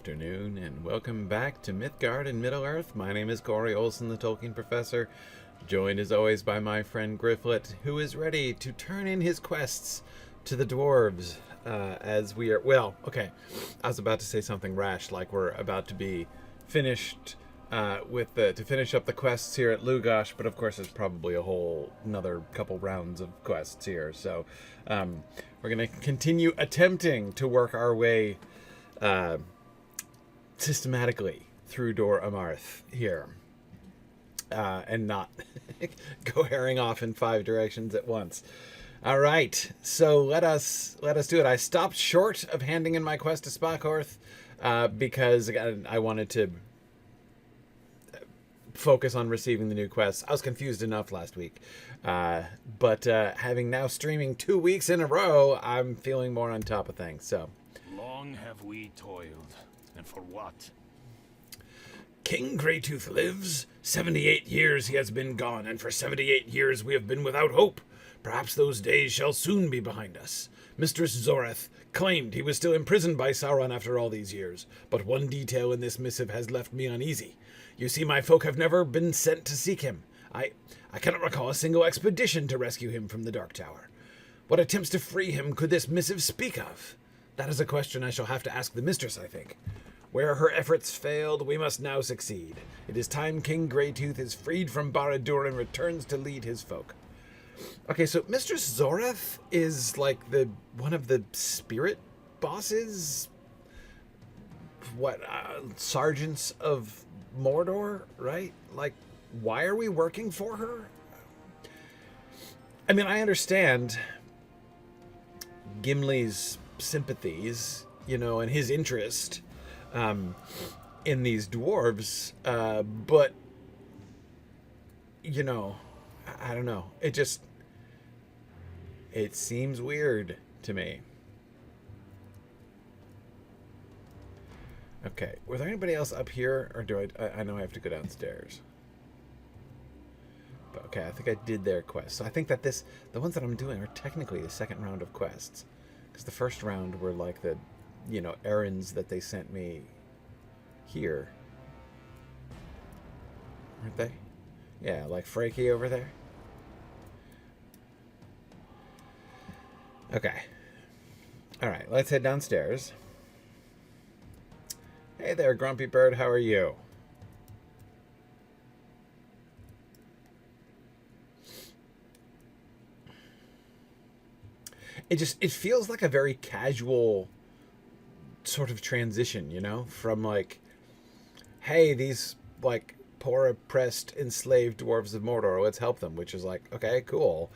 afternoon, and welcome back to Midgard and Middle-earth. My name is Corey Olsen, the Tolkien Professor, joined as always by my friend Gryfflet, who is ready to turn in his quests to the dwarves as we are... Well, okay, I was about to say something rash, like we're about to be finished to finish up the quests here at Lûghash, but of course there's probably a whole another couple rounds of quests here, so we're going to continue attempting to work our way systematically through Dor Amarth here, and not go herring off in 5 directions at once. All right, so let us do it. I stopped short of handing in my quest to Spakorth because again, I wanted to focus on receiving the new quests. I was confused enough last week, but having now streaming 2 weeks in a row, I'm feeling more on top of things. So long have we toiled, and for what? King Greytooth lives. 78 years he has been gone, and for 78 years we have been without hope. Perhaps those days shall soon be behind us. Mistress Zoreth claimed he was still imprisoned by Sauron after all these years, but one detail in this missive has left me uneasy. You see, my folk have never been sent to seek him. I cannot recall a single expedition to rescue him from the Dark Tower. What attempts to free him could this missive speak of? That is a question I shall have to ask the mistress, I think. Where her efforts failed, we must now succeed. It is time King Greytooth is freed from Barad-dûr and returns to lead his folk. Okay, so Mistress Zoreth is like one of the spirit bosses? What, sergeants of Mordor, right? Like, why are we working for her? I mean, I understand Gimli's sympathies, and his interest in these dwarves, but, I don't know. It seems weird to me. Okay, was there anybody else up here, or do I know I have to go downstairs? But okay, I think I did their quest. So I think that the ones that I'm doing are technically the second round of quests. Because the first round were like the, errands that they sent me here. Aren't they? Yeah, like Freaky over there. Okay. Alright, let's head downstairs. Hey there, Grumpy Bird, how are you? It feels like a very casual sort of transition, from like, hey, these like poor, oppressed, enslaved dwarves of Mordor, let's help them, which is like, okay, cool.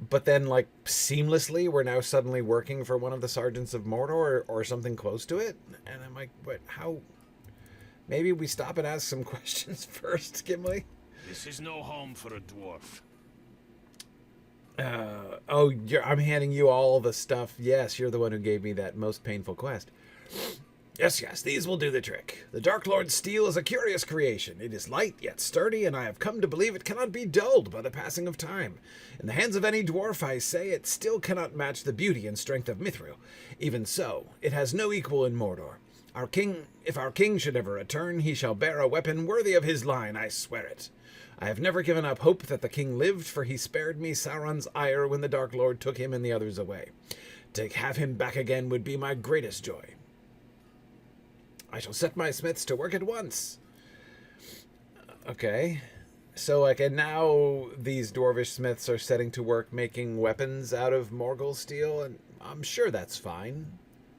But then, like, seamlessly, we're now suddenly working for one of the sergeants of Mordor or something close to it. And I'm like, what, how? Maybe we stop and ask some questions first, Gimli? This is no home for a dwarf. I'm handing you all the stuff. Yes, you're the one who gave me that most painful quest. Yes, these will do the trick. The Dark Lord's steel is a curious creation. It is light, yet sturdy, and I have come to believe it cannot be dulled by the passing of time. In the hands of any dwarf, I say, it still cannot match the beauty and strength of Mithril. Even so, it has no equal in Mordor. If our king should ever return, he shall bear a weapon worthy of his line, I swear it. I have never given up hope that the king lived, for he spared me Sauron's ire when the Dark Lord took him and the others away. To have him back again would be my greatest joy. I shall set my smiths to work at once. Okay. So, and now these dwarvish smiths are setting to work making weapons out of Morgul steel, and I'm sure that's fine.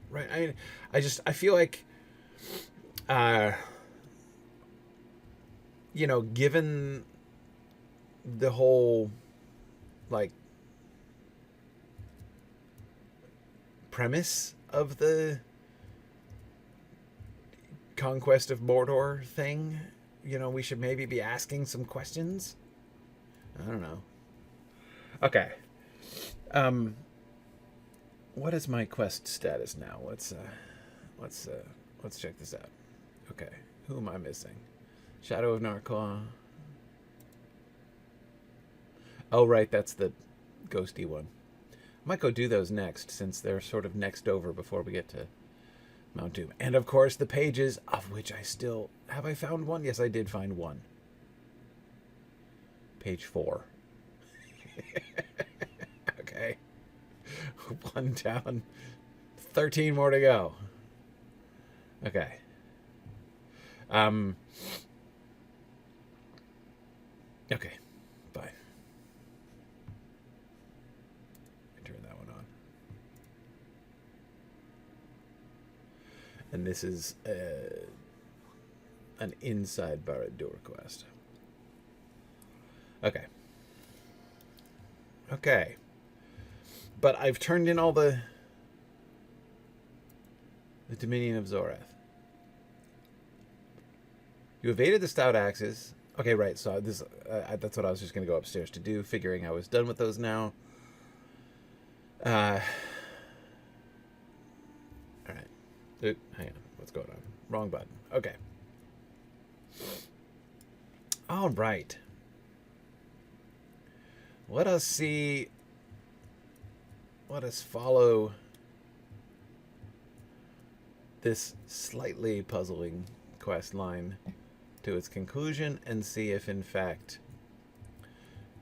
Right? I mean, I feel like, given the whole, like, premise of the Conquest of Mordor thing, we should maybe be asking some questions. I don't know. Okay. What is my quest status now? Let's check this out. Okay. Who am I missing? Shadow of Narclaw. Oh, right, that's the ghosty one. I might go do those next, since they're sort of next over before we get to Mount Doom. And of course the pages, of which I still... Have I found one? Yes, I did find one. Page 4. Okay. 1 down. 13 more to go. Okay. Okay. Fine. Turn that one on. And this is an inside Barad-dûr quest. Okay. Okay. But I've turned in all the Dominion of Zorath. You evaded the stout axes. Okay, right. So this that's what I was just going to go upstairs to do, figuring I was done with those now. All right. Oop, hang on. What's going on? Wrong button. Okay. All right. Let us see. Let us follow this slightly puzzling quest line to its conclusion and see if, in fact,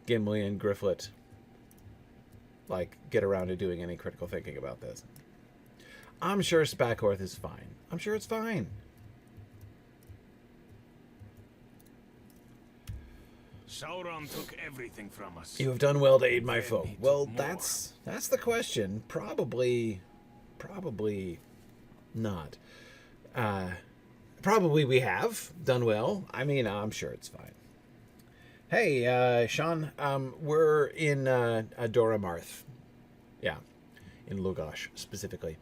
Gimli and Gryfflet get around to doing any critical thinking about this. I'm sure Spakorth is fine. I'm sure it's fine. Sauron took everything from us. You have done well to aid my Then foe. he took Well, more. that's the question. Probably not. Probably we have done well. I mean, I'm sure it's fine. Hey, Sean, we're in Dor Amarth. Yeah, in Lûghash specifically.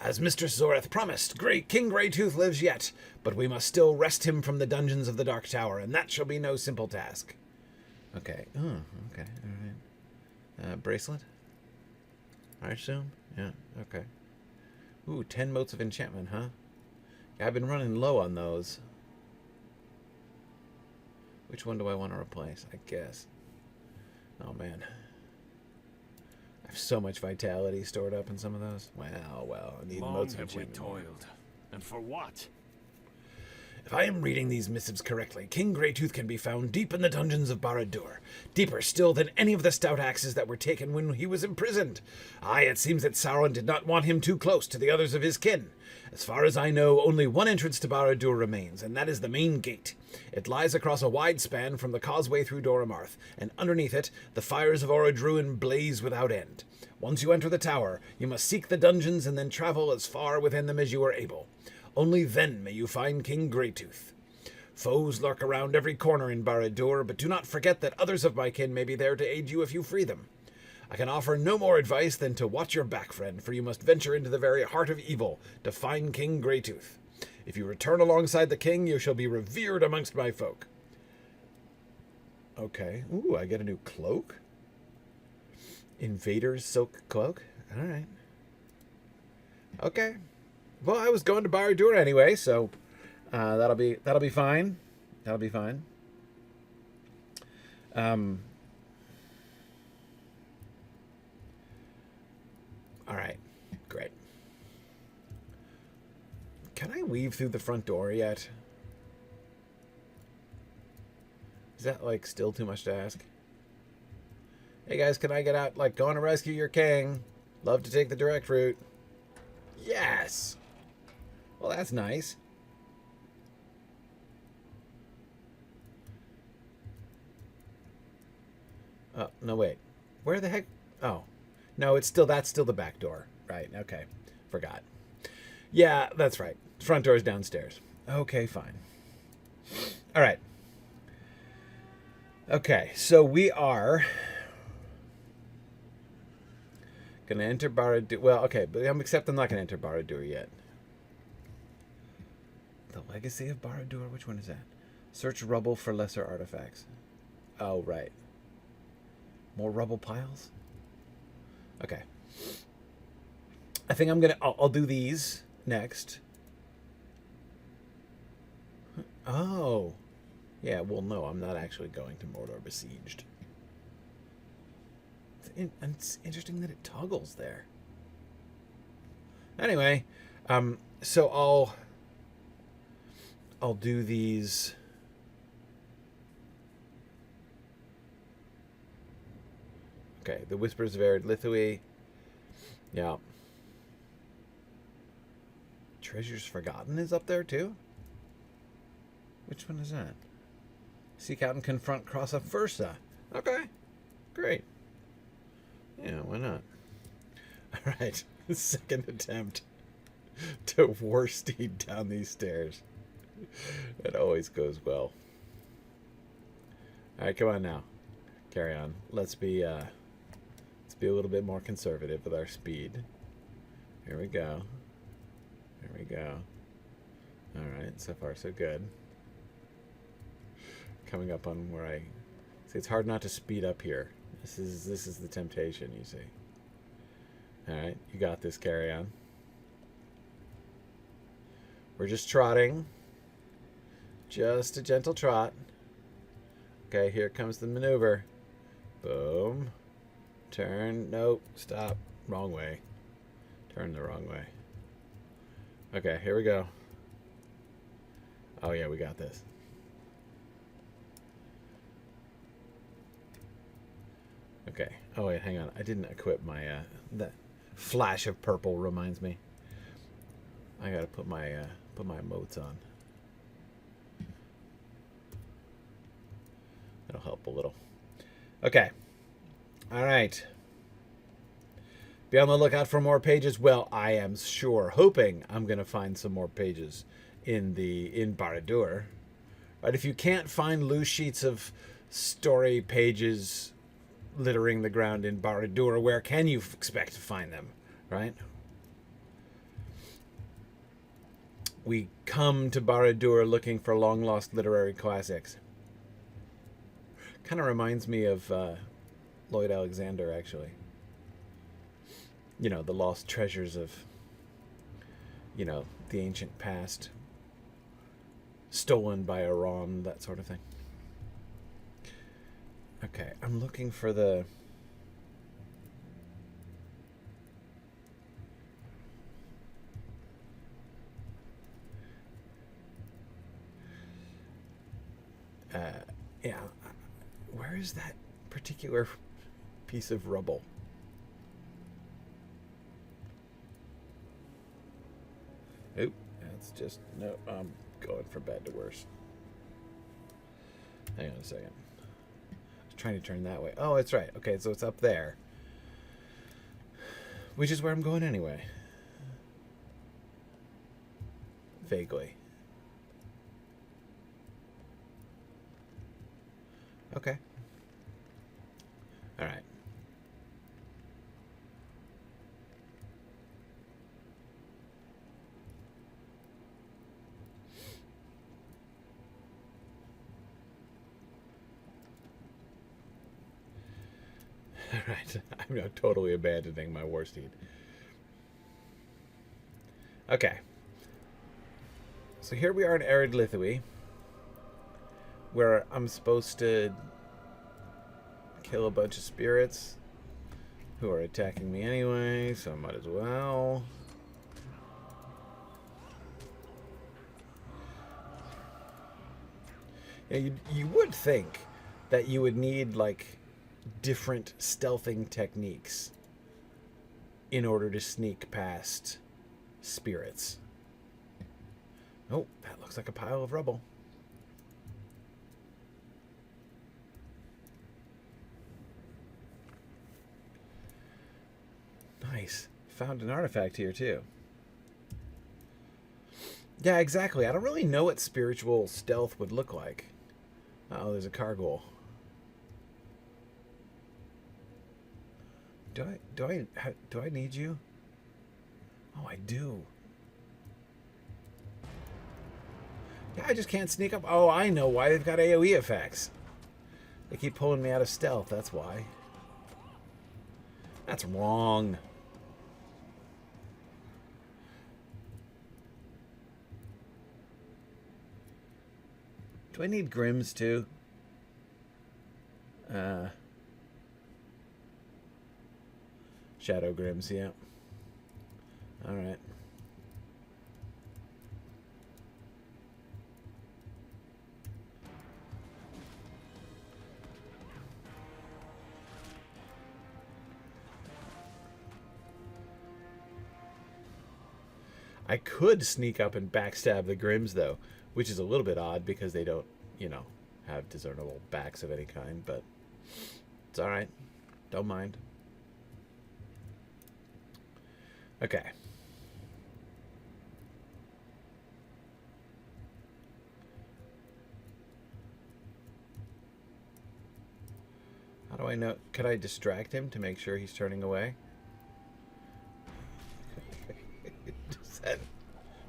As Mistress Zorath promised, King Greytooth lives yet, but we must still wrest him from the dungeons of the Dark Tower, and that shall be no simple task. Okay. Oh, okay. All right. Bracelet? I assume? Yeah, okay. Ooh, 10 motes of enchantment, huh? Yeah, I've been running low on those. Which one do I want to replace? I guess. Oh, man. I have so much vitality stored up in some of those. Well, I need Long motes of have we enchantment. toiled, and for what? If I am reading these missives correctly, King Greytooth can be found deep in the dungeons of Barad-dûr, deeper still than any of the stout axes that were taken when he was imprisoned. Aye, it seems that Sauron did not want him too close to the others of his kin. As far as I know, only one entrance to Barad-dûr remains, and that is the main gate. It lies across a wide span from the causeway through Dor Amarth, and underneath it, the fires of Orodruin blaze without end. Once you enter the tower, you must seek the dungeons and then travel as far within them as you are able. Only then may you find King Greytooth. Foes lurk around every corner in Barad-dûr, but do not forget that others of my kin may be there to aid you if you free them. I can offer no more advice than to watch your back, friend, for you must venture into the very heart of evil to find King Greytooth. If you return alongside the king, you shall be revered amongst my folk. Okay. Ooh, I get a new cloak? Invader's silk cloak? All right. Okay. Well, I was going to Barad-dûr anyway, so that'll be fine. That'll be fine. All right, great. Can I weave through the front door yet? Is that still too much to ask? Hey guys, can I get out? Go on to rescue your king. Love to take the direct route. Yes. Well, that's nice. Oh, no, wait. Where the heck? Oh. No, that's still the back door. Right, okay. Forgot. Yeah, that's right. Front door's downstairs. Okay, fine. All right. Okay, so we are going to enter Barad-dûr. Well, okay, but except I'm not going to enter Barad-dûr yet. The Legacy of Barad-dûr? Which one is that? Search rubble for lesser artifacts. Oh, right. More rubble piles? Okay. I think I'll do these next. Oh. Yeah, well, no, I'm not actually going to Mordor Besieged. It's interesting that it toggles there. Anyway, So I'll do these. Okay, the Whispers of Arid Lithui. Yeah. Treasures Forgotten is up there too? Which one is that? Seek out and confront Krassa-phûrsa. Okay, great. Yeah, why not? All right, second attempt to Warsteed down these stairs. It always goes well. All right, come on now. Carry on. Let's be a little bit more conservative with our speed. Here we go. Here we go. All right, so far so good. Coming up on where I see, it's hard not to speed up here. This is the temptation, you see. All right, you got this. Carry on. We're just trotting. Just a gentle trot. Okay, here comes the maneuver. Boom. Turn. Nope. Stop. Wrong way. Turn the wrong way. Okay, here we go. Oh yeah, we got this. Okay. Oh wait, hang on. I didn't equip my that flash of purple reminds me. I gotta put my emotes on. That'll help a little. Okay. All right. Be on the lookout for more pages. Well, I am sure, hoping I'm gonna find some more pages in Barad-dûr. Right? If you can't find loose sheets of story pages littering the ground in Barad-dûr, where can you expect to find them? Right? We come to Barad-dûr looking for long-lost literary classics. Kind of reminds me of Lloyd Alexander, actually. You know, the lost treasures of, you know, the ancient past. Stolen by Aragorn, that sort of thing. Okay, I'm looking for the... yeah, where is that particular piece of rubble? Oop, that's just, no, I'm going from bad to worse. Hang on a second. I was trying to turn that way. Oh, that's right. Okay, so it's up there. Which is where I'm going anyway. Vaguely. Okay. All right. All right. I'm now totally abandoning my Warsteed. Okay. So here we are in Arid Lithui, where I'm supposed to kill a bunch of spirits who are attacking me anyway, so I might as well. Yeah, you would think that you would need, like, different stealthing techniques in order to sneak past spirits. Oh, that looks like a pile of rubble. Nice. Found an artifact here, too. Yeah, exactly. I don't really know what spiritual stealth would look like. Oh, there's a cargoal. Do I need you? Oh, I do. Yeah, I just can't sneak up. Oh, I know why. They've got AoE effects. They keep pulling me out of stealth. That's why. That's wrong. Do I need Grims too? Shadow Grims, yeah. Alright. I could sneak up and backstab the Grimms, though, which is a little bit odd because they don't, you know, have discernible backs of any kind, but it's alright. Don't mind. Okay. How do I know? Could I distract him to make sure he's turning away?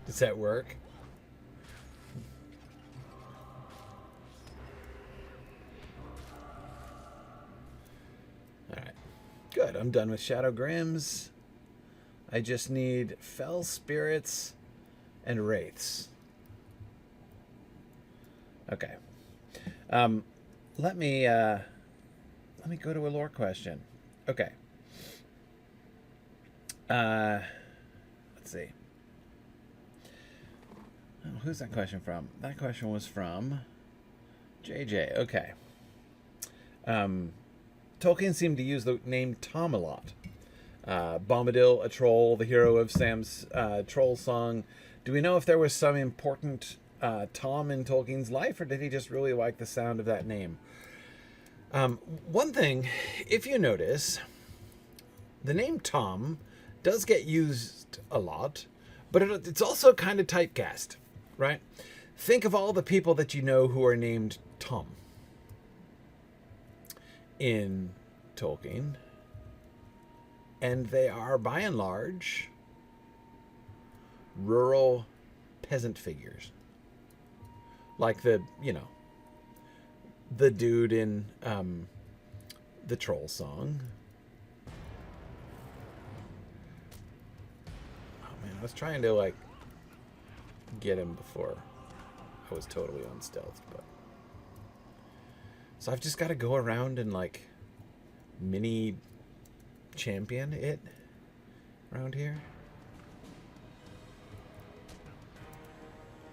Does that work? Alright. Good. I'm done with Shadow Grimms. I just need Fell Spirits and Wraiths. Okay. Let me go to a lore question. Okay. Let's see. Oh, who's that question from? That question was from JJ. Okay. Tolkien seemed to use the name Tom a lot. Bombadil, a troll, the hero of Sam's troll song. Do we know if there was some important Tom in Tolkien's life, or did he just really like the sound of that name? One thing, if you notice, the name Tom does get used a lot, but it's also kind of typecast, right? Think of all the people that you know who are named Tom in Tolkien, and they are, by and large, rural peasant figures. Like the dude in the troll song. Oh man, I was trying to like get him before I was totally unstealthed, but so I've just got to go around and like mini champion it around here.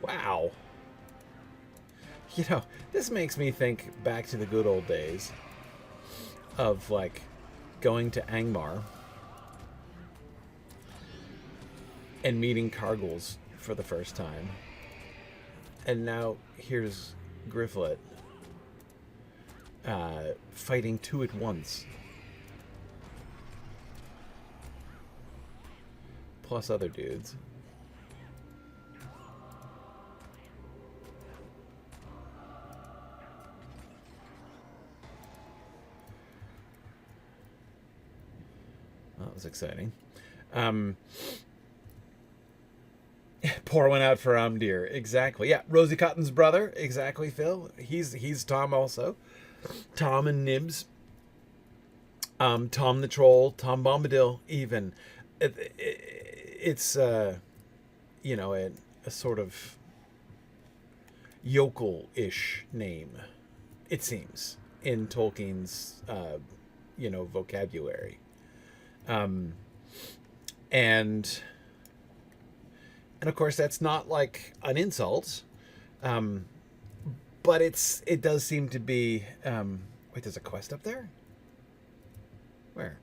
Wow. You know, this makes me think back to the good old days of, like, going to Angmar and meeting Kargles for the first time. And now here's Gryfflet fighting two at once. Plus other dudes. That was exciting. Pour one out for Amdir. Exactly. Yeah, Rosie Cotton's brother. Exactly, Phil. He's Tom also. Tom and Nibs. Tom the Troll. Tom Bombadil. Even. It's you know, a sort of yokel-ish name, it seems, in Tolkien's you know, vocabulary. And of course that's not like an insult, but it does seem to be, wait, there's a quest up there? Where?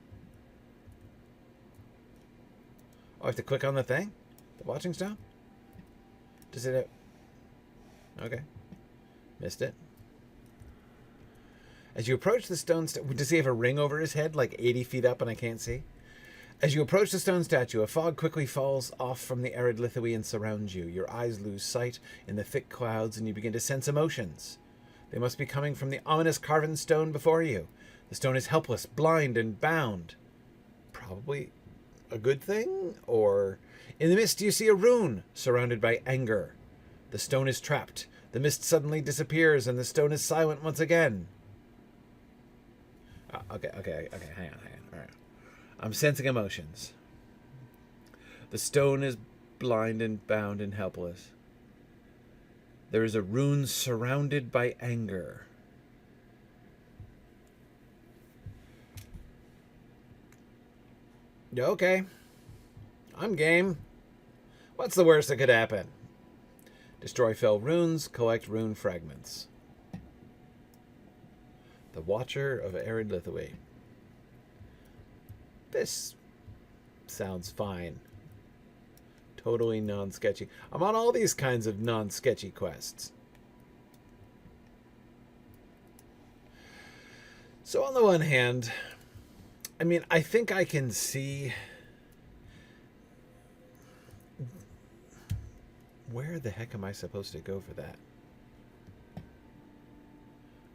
Oh, I have to click on the thing? The watching stone? Does it okay. Missed it. As you approach the stone does he have a ring over his head, like 80 feet up and I can't see? As you approach the stone statue, a fog quickly falls off from the arid Lithuania and surrounds you. Your eyes lose sight in the thick clouds, and you begin to sense emotions. They must be coming from the ominous carven stone before you. The stone is helpless, blind, and bound. Probably a good thing? Or in the mist you see a rune surrounded by anger. The stone is trapped. The mist suddenly disappears, and the stone is silent once again. Okay, hang on. All right. I'm sensing emotions. The stone is blind and bound and helpless. There is a rune surrounded by anger. Okay. I'm game. What's the worst that could happen? Destroy fell runes, collect rune fragments. The Watcher of Arid Lithuania. This sounds fine. Totally non-sketchy. I'm on all these kinds of non-sketchy quests. So on the one hand, I mean, I think I can see... Where the heck am I supposed to go for that?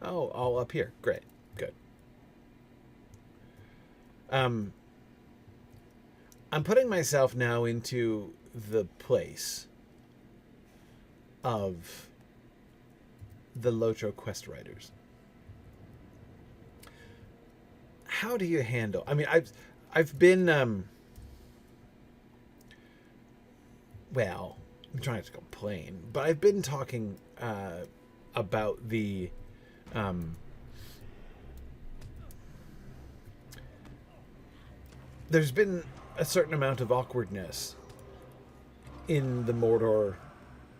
Oh, all up here. Great. Good. I'm putting myself now into the place of the Lotro quest writers. How do you handle? I mean, I've been well, I'm trying not to complain, but I've been talking about the there's been a certain amount of awkwardness in the Mordor,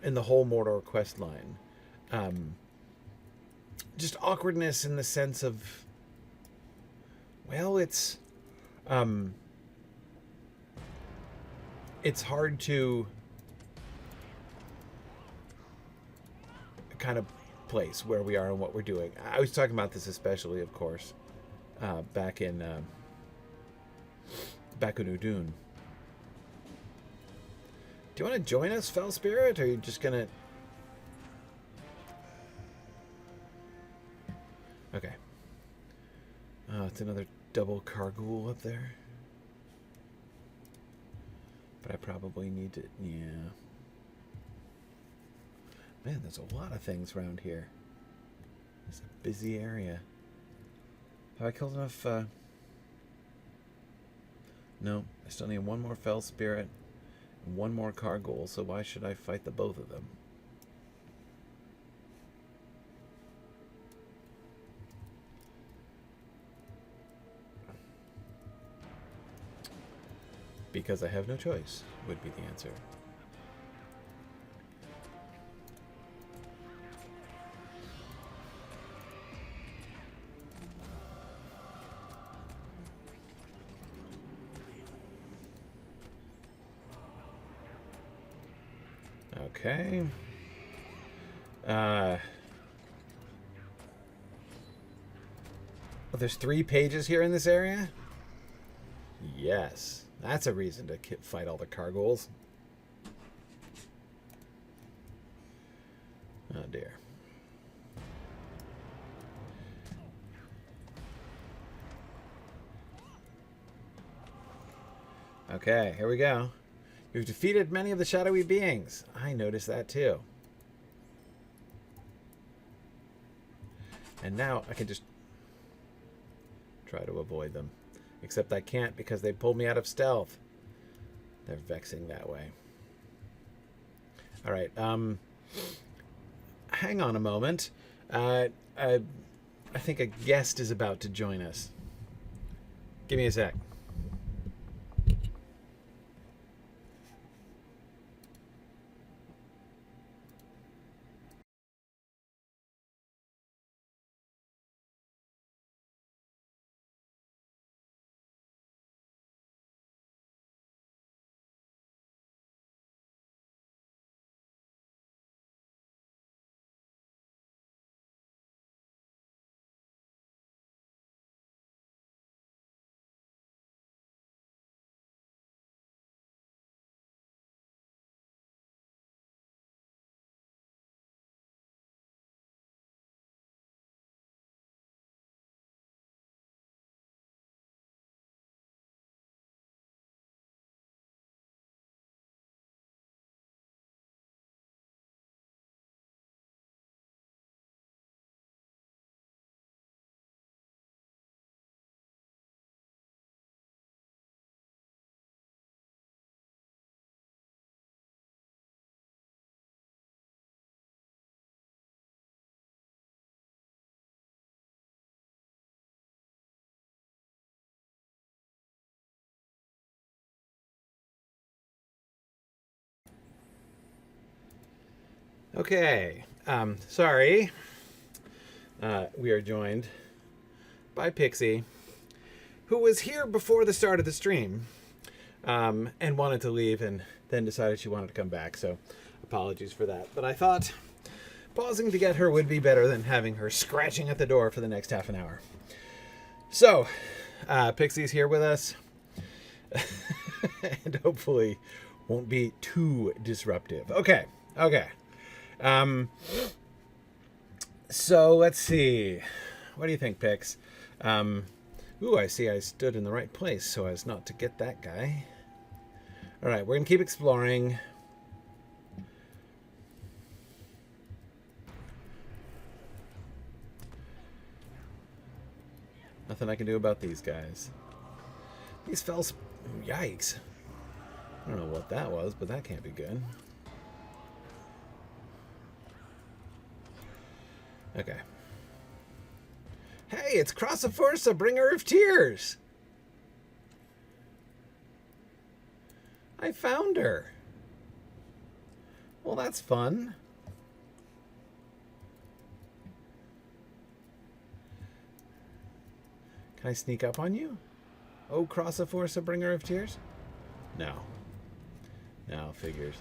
in the whole Mordor quest line. Just awkwardness in the sense of, well, it's hard to kind of place where we are and what we're doing. I was talking about this especially, of course, back in Udun. Do you want to join us, Fell Spirit, or are you just gonna... Okay. It's another double Kargul up there. But I probably need to... Yeah. Man, there's a lot of things around here. It's a busy area. Have I killed enough... No, I still need one more Fell Spirit and one more Kargul, so why should I fight the both of them? Because I have no choice, would be the answer. Okay. Well, there's 3 pages here in this area? Yes. That's a reason to fight all the Karguls. Oh, dear. Okay, here we go. You've defeated many of the shadowy beings. I noticed that too. And now I can just try to avoid them. Except I can't because they pulled me out of stealth. They're vexing that way. Alright, hang on a moment. I think a guest is about to join us. Give me a sec. Okay, sorry. We are joined by Pixie, who was here before the start of the stream, and wanted to leave, and then decided she wanted to come back, so apologies for that. But I thought pausing to get her would be better than having her scratching at the door for the next half an hour. So, Pixie's here with us, and hopefully won't be too disruptive. Okay. So let's see. What do you think, Pix? Ooh, I see I stood in the right place so as not to get that guy. All right, we're going to keep exploring. Nothing I can do about these guys. These fells... Yikes. I don't know what that was, but that can't be good. Okay. Hey, it's Krassa-phûrsa, bringer of tears! I found her. Well, that's fun. Can I sneak up on you? Oh, Krassa-phûrsa, bringer of tears? No. No, figures.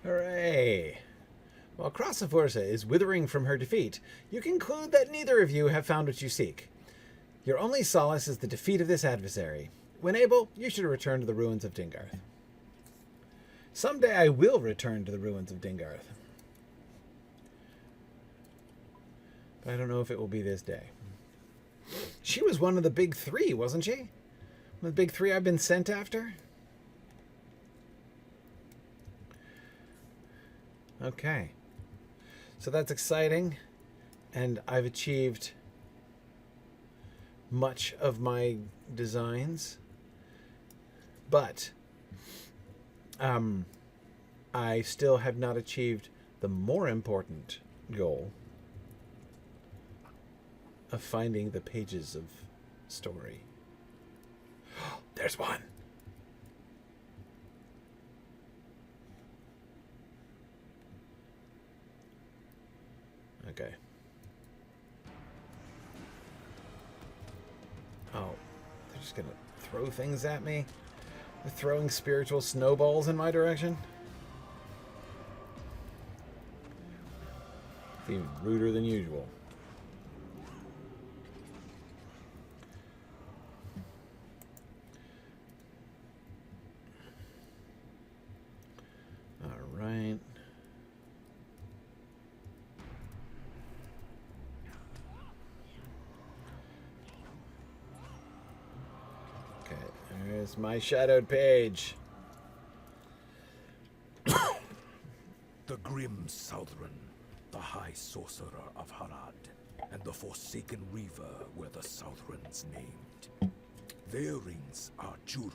Hooray! While Krassa-phûrsa is withering from her defeat, you conclude that neither of you have found what you seek. Your only solace is the defeat of this adversary. When able, you should return to the ruins of Dingarth. Someday I will return to the ruins of Dingarth. But I don't know if it will be this day. She was one of the big three, wasn't she? One of the big three I've been sent after? Okay. So that's exciting. And I've achieved much of my designs. But I still have not achieved the more important goal of finding the pages of story. There's one. Okay. Oh, they're just gonna throw things at me? They're throwing spiritual snowballs in my direction? It's even ruder than usual. Alright. There's my shadowed page. The grim Southron, the high sorcerer of Harad, and the forsaken river where the Southrons named. Their rings are Juru,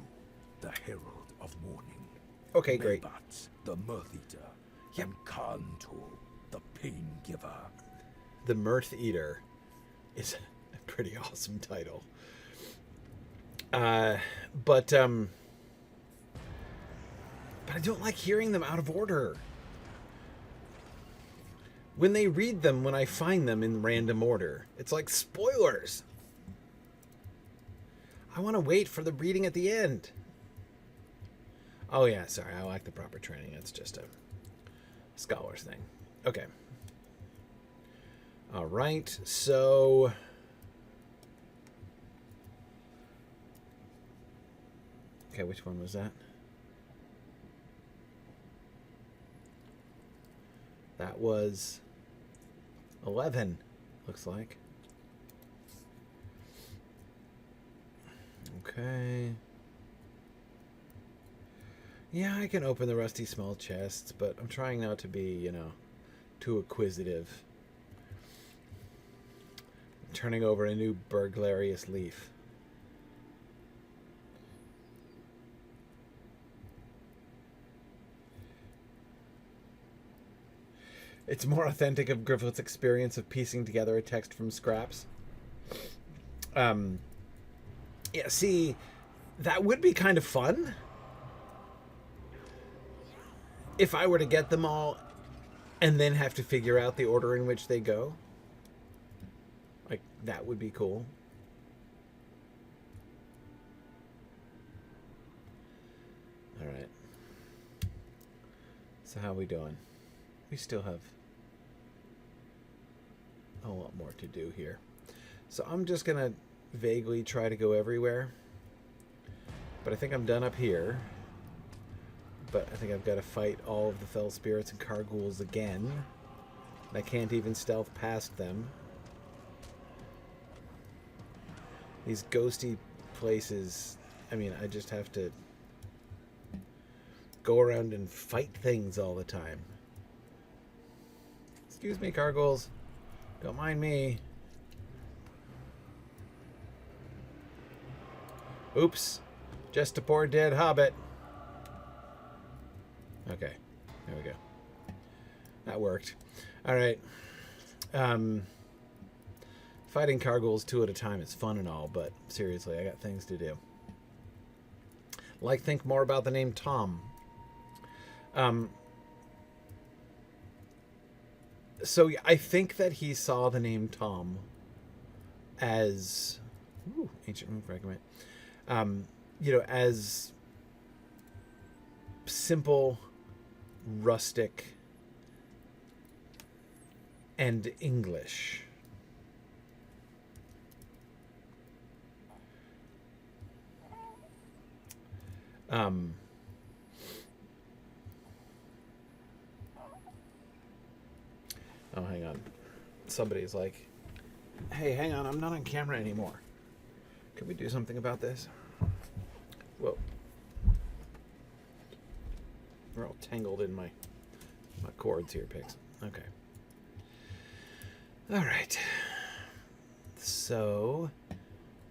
the herald of morning. Okay, great. Mebat, the mirth eater, and Kanto, the pain giver. The Mirth Eater is a pretty awesome title. But I don't like hearing them out of order. When they read them, when I find them in random order, it's like spoilers. I want to wait for the reading at the end. Oh yeah, sorry, I like the proper training. It's just a scholars thing. Okay. All right, so... Okay, which one was that? That was 11, looks like. Okay. Yeah, I can open the rusty small chests, but I'm trying not to be, you know, too acquisitive. I'm turning over a new burglarious leaf. It's more authentic of Gryfflet's experience of piecing together a text from scraps. Yeah, see, that would be kind of fun. if I were to get them all and then have to figure out the order in which they go, like, that would be cool. All right. So how are we doing? We still have a lot more to do here. So I'm just going to vaguely try to go everywhere. But I think I'm done up here. But I think I've got to fight all of the fell spirits and carghouls again. I can't even stealth past them. These ghosty places, I mean, I just have to go around and fight things all the time. Excuse me, carghouls. Don't mind me. Oops. Just a poor dead hobbit. Okay. There we go. That worked. Alright. Fighting carghouls 2 at a time is fun and all, but seriously, I got things to do. Like, think more about the name Tom. So I think that he saw the name Tom as ancient rune fragment. You know, as simple, rustic, and English. Oh, hang on. Somebody's like, hey, hang on, I'm not on camera anymore. Can we do something about this? Whoa. We're all tangled in my cords here, Pix. Okay. Alright. So,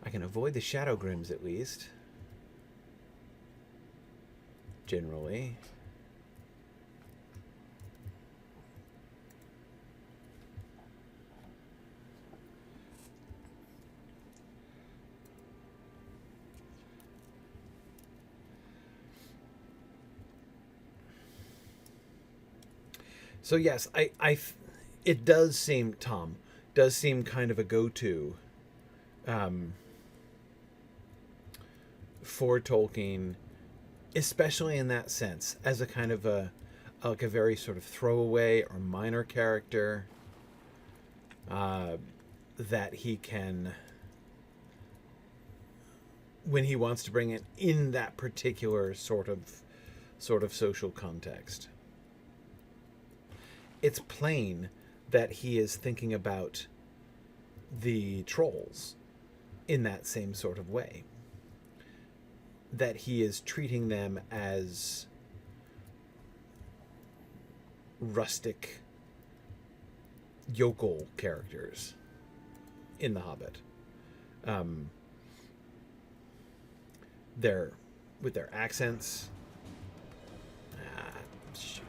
I can avoid the Shadow Grims at least. Generally. So yes, it does seem, Tom, does seem kind of a go-to for Tolkien, especially in that sense, as a kind of like a very sort of throwaway or minor character that he can, when he wants to bring it in that particular sort of social context. It's plain that he is thinking about the trolls in that same sort of way. That he is treating them as rustic yokel characters in The Hobbit. With their accents. Shoot.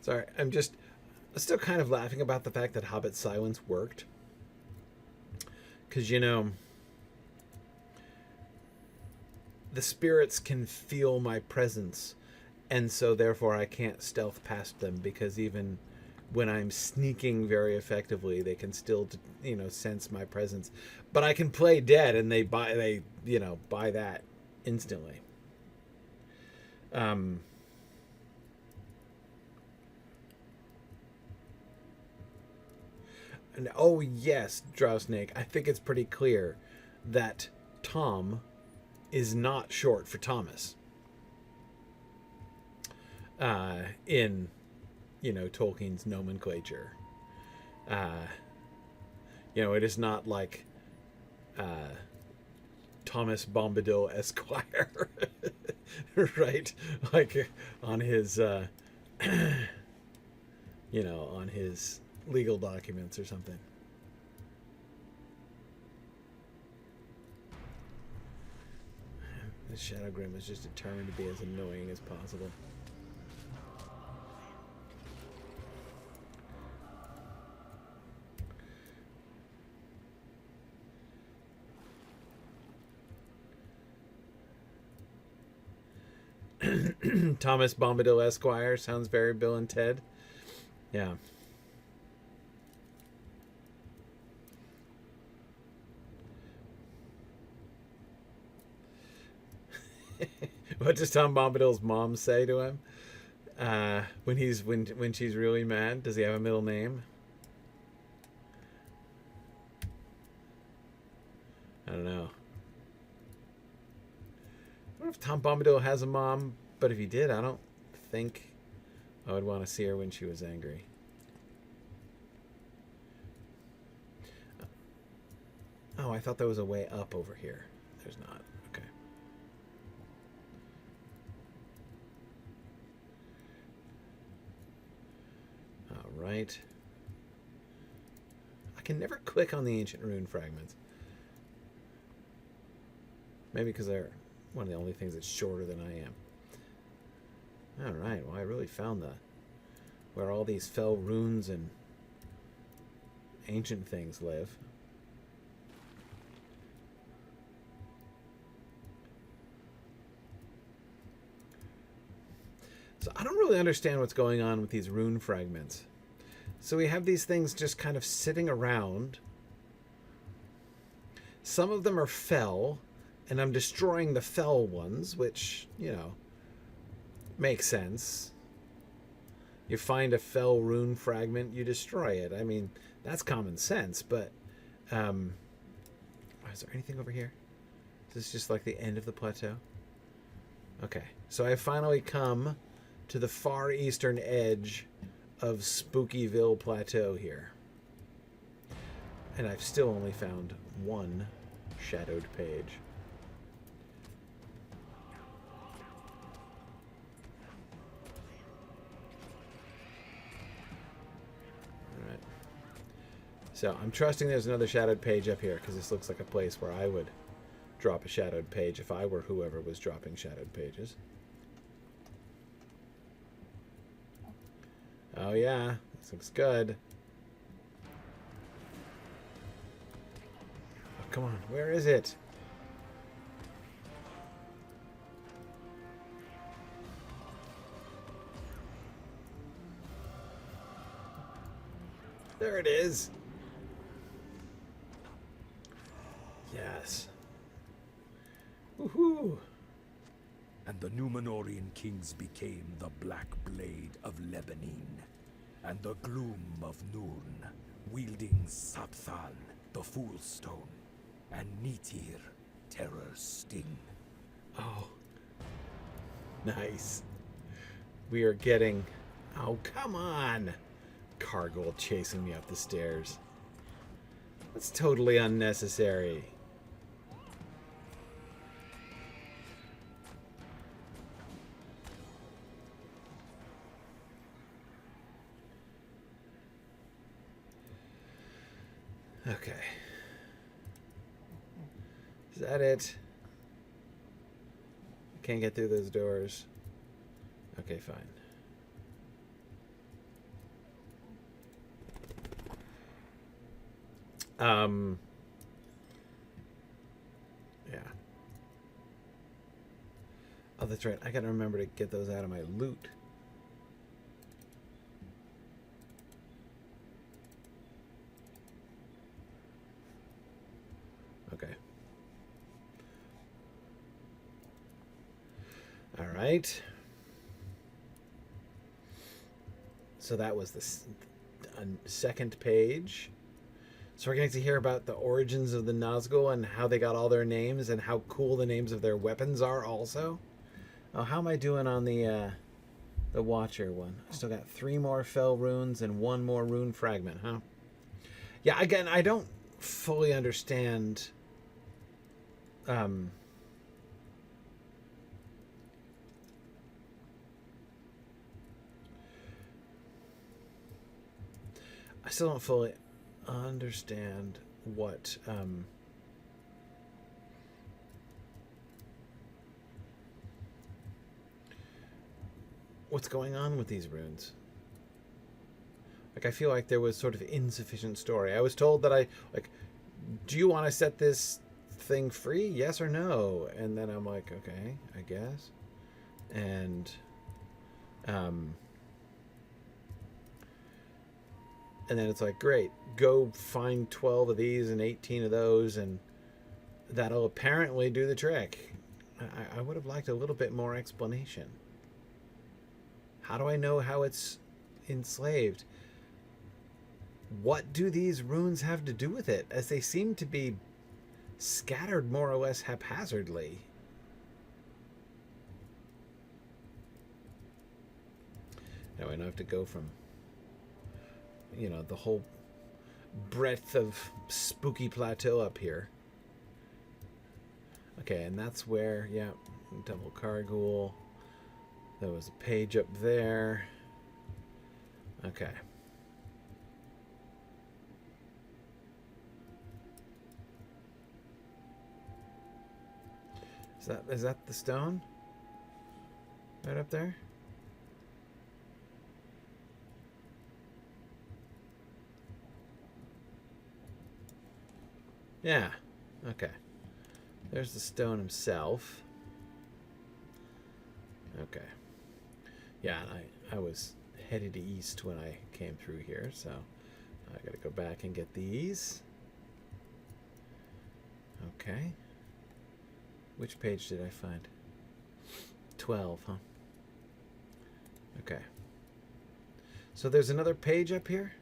Sorry, I'm still kind of laughing about the fact that Hobbit silence worked. Because, you know, the spirits can feel my presence, and so therefore I can't stealth past them, because even when I'm sneaking very effectively, they can still, you know, sense my presence. But I can play dead, and they buy that instantly. And oh yes, Drowsnake, I think it's pretty clear that Tom is not short for Thomas. In, you know, Tolkien's nomenclature. You know, it is not like Thomas Bombadil Esquire, right? Like on his, you know, on his legal documents or something. The Shadow Grim is just determined to be as annoying as possible. Thomas Bombadil Esquire sounds very Bill and Ted. Yeah. What does Tom Bombadil's mom say to him when she's really mad? Does he have a middle name? I don't know. I wonder if Tom Bombadil has a mom, but if he did, I don't think I would want to see her when she was angry. Oh, I thought there was a way up over here. There's not. Okay. All right. I can never click on the ancient rune fragments. Maybe because they're one of the only things that's shorter than I am. All right. Well, I really found where all these fell runes and ancient things live. So I don't really understand what's going on with these rune fragments. So we have these things just kind of sitting around. Some of them are fell, and I'm destroying the fell ones, which, you know, makes sense. You find a fell rune fragment, you destroy it. I mean, that's common sense, but is there anything over here? Is this just like the end of the plateau? Okay, so I finally come to the far eastern edge of Spookyville Plateau here. And I've still only found one shadowed page. Alright. So I'm trusting there's another shadowed page up here, because this looks like a place where I would drop a shadowed page if I were whoever was dropping shadowed pages. Oh yeah, this looks good. Oh, come on, where is it? There it is. Yes. Woohoo! And the Númenórean kings became the Black Blade of Lebanon, and the Gloom of Nurn, wielding Sapthal, the Fool Stone, and Nitir, Terror's Sting. Oh. Nice. We are getting... Oh, come on! Cargill chasing me up the stairs. That's totally unnecessary. Okay. Is that it? Can't get through those doors. Okay, fine. Yeah. Oh, that's right. I gotta remember to get those out of my loot. Okay. All right. So that was the second page. So we're going to hear about the origins of the Nazgul and how they got all their names and how cool the names of their weapons are also. Oh, how am I doing on the Watcher one? I still got 3 more fell runes and 1 more rune fragment, huh? Yeah, again, I don't fully understand... I still don't fully understand what's going on with these runes. Like, I feel like there was sort of insufficient story. I was told that do you want to set this thing free? Yes or no? And then I'm like, okay, I guess. and then it's like, great, go find 12 of these and 18 of those, and that'll apparently do the trick. I would have liked a little bit more explanation. How do I know how it's enslaved? What do these runes have to do with it, as they seem to be scattered more or less haphazardly? Now I don't have to go from, you know, the whole breadth of Spooky Plateau up here. Okay, and that's where, yeah, double Carghoul. There was a page up there. Okay. Is that the stone? Right up there? Yeah. Okay. There's the stone himself. Okay. Yeah, and I was headed east when I came through here, so I gotta go back and get these. Okay. Which page did I find? 12, huh? Okay. So there's another page up here?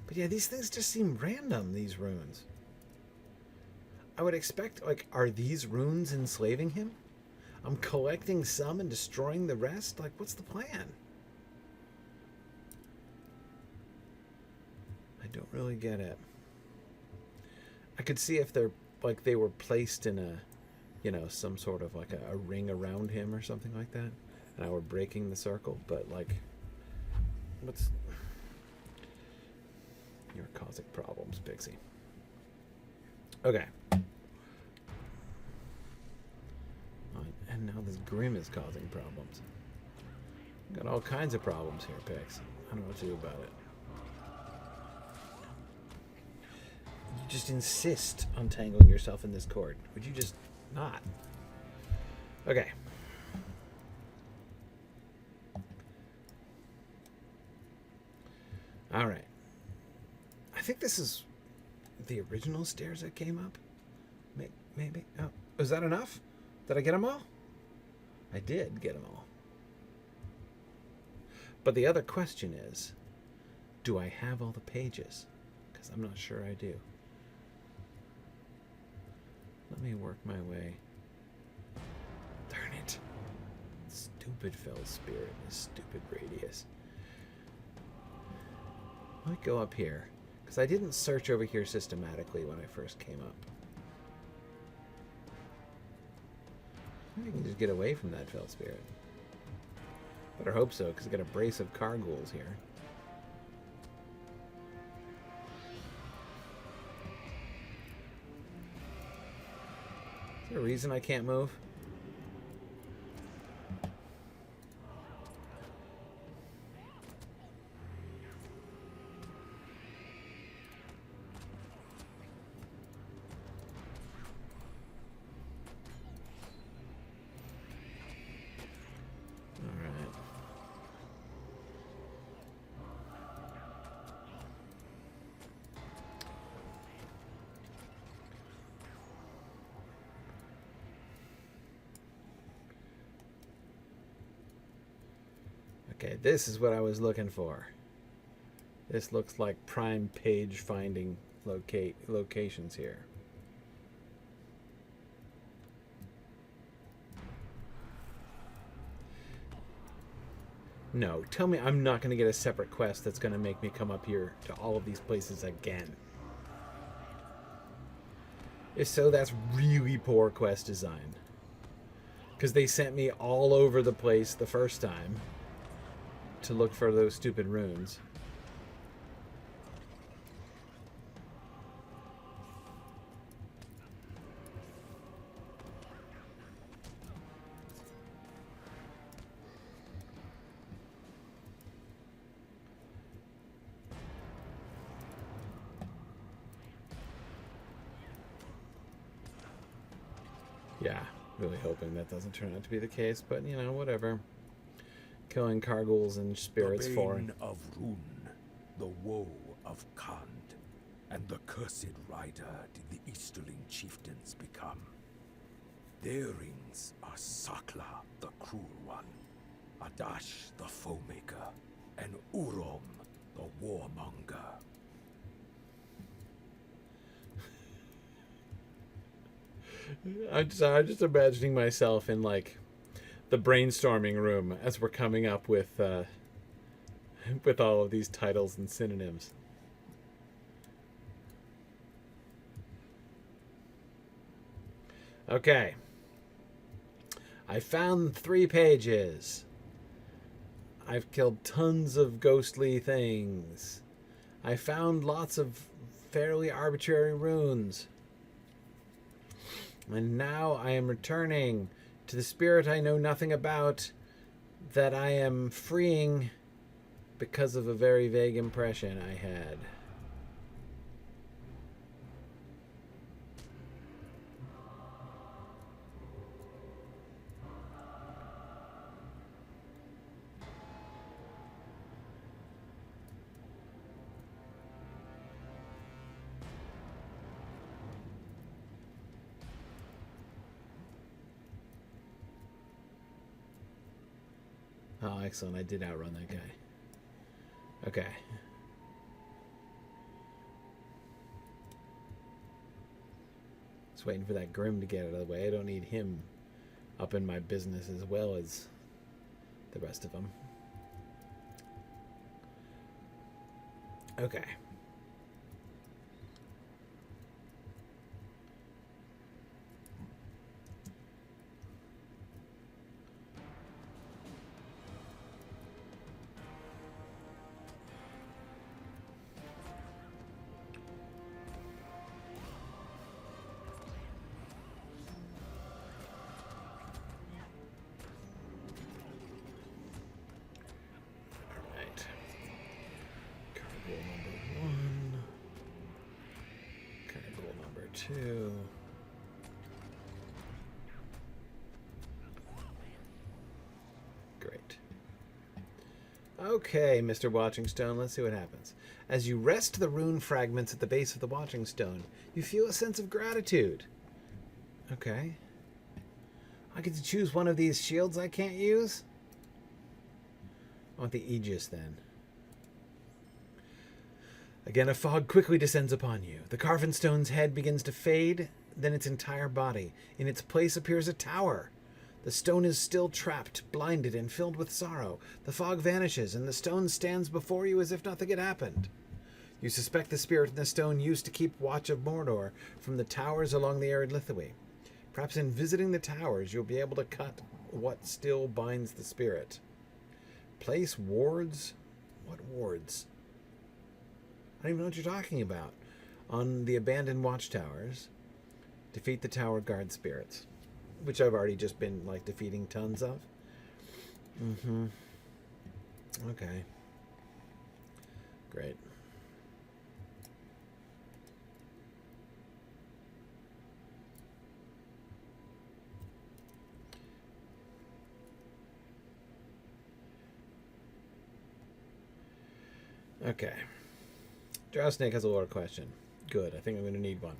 But yeah, these things just seem random, these runes. I would expect, like, are these runes enslaving him? I'm collecting some and destroying the rest? Like, what's the plan? I don't really get it. I could see if they're, like, they were placed in a, you know, some sort of, like, a ring around him or something like that. And I were breaking the circle, but, like, what's... You're causing problems, Pixie. Okay. And now this Grim is causing problems. Got all kinds of problems here, Pix. I don't know what to do about it. You just insist on tangling yourself in this cord. Would you just not? Okay. All right. I think this is the original stairs that came up. Maybe. Oh, was that enough? Did I get them all? I did get them all. But the other question is, do I have all the pages? Because I'm not sure I do. Let me work my way. Darn it. Stupid fell spirit, this stupid radius. Let me go up here. Because I didn't search over here systematically when I first came up. Maybe I can just get away from that fell spirit. Better hope so, because I got a brace of Carghouls here. Is there a reason I can't move? Okay, this is what I was looking for. This looks like prime page finding locations here. No, tell me I'm not going to get a separate quest that's going to make me come up here to all of these places again. If so, that's really poor quest design. Because they sent me all over the place the first time to look for those stupid runes. Yeah, really hoping that doesn't turn out to be the case, but, you know, whatever. Killing Kargouls and spirits the for... bane of Rún, the woe of Khand, and the cursed rider did the Easterling chieftains become. Their rings are Sakla, the cruel one, Adash, the foe-maker, and Urom, the warmonger. I'm just imagining myself in, like, the brainstorming room as we're coming up with all of these titles and synonyms. Okay. I found 3 pages. I've killed tons of ghostly things. I found lots of fairly arbitrary runes. And now I am returning to the spirit I know nothing about, that I am freeing because of a very vague impression I had. Oh, excellent. I did outrun that guy. Okay. Just waiting for that Grim to get out of the way. I don't need him up in my business as well as the rest of them. Okay. Two. Great. Okay, Mr. Watching Stone, let's see what happens. As you rest the rune fragments at the base of the Watching Stone, you feel a sense of gratitude. Okay. I get to choose one of these shields I can't use? I want the Aegis, then. Again, a fog quickly descends upon you. The carven stone's head begins to fade, then its entire body. In its place appears a tower. The stone is still trapped, blinded, and filled with sorrow. The fog vanishes, and the stone stands before you as if nothing had happened. You suspect the spirit in the stone used to keep watch of Mordor from the towers along the arid Lithaway. Perhaps in visiting the towers, you'll be able to cut what still binds the spirit. Place wards? What wards? I don't even know what you're talking about. On the abandoned watchtowers, defeat the tower guard spirits, which I've already just been, like, defeating tons of. Mm-hmm. Okay. Great. Okay. Drowsnake has a lore question. Good, I think I'm going to need one.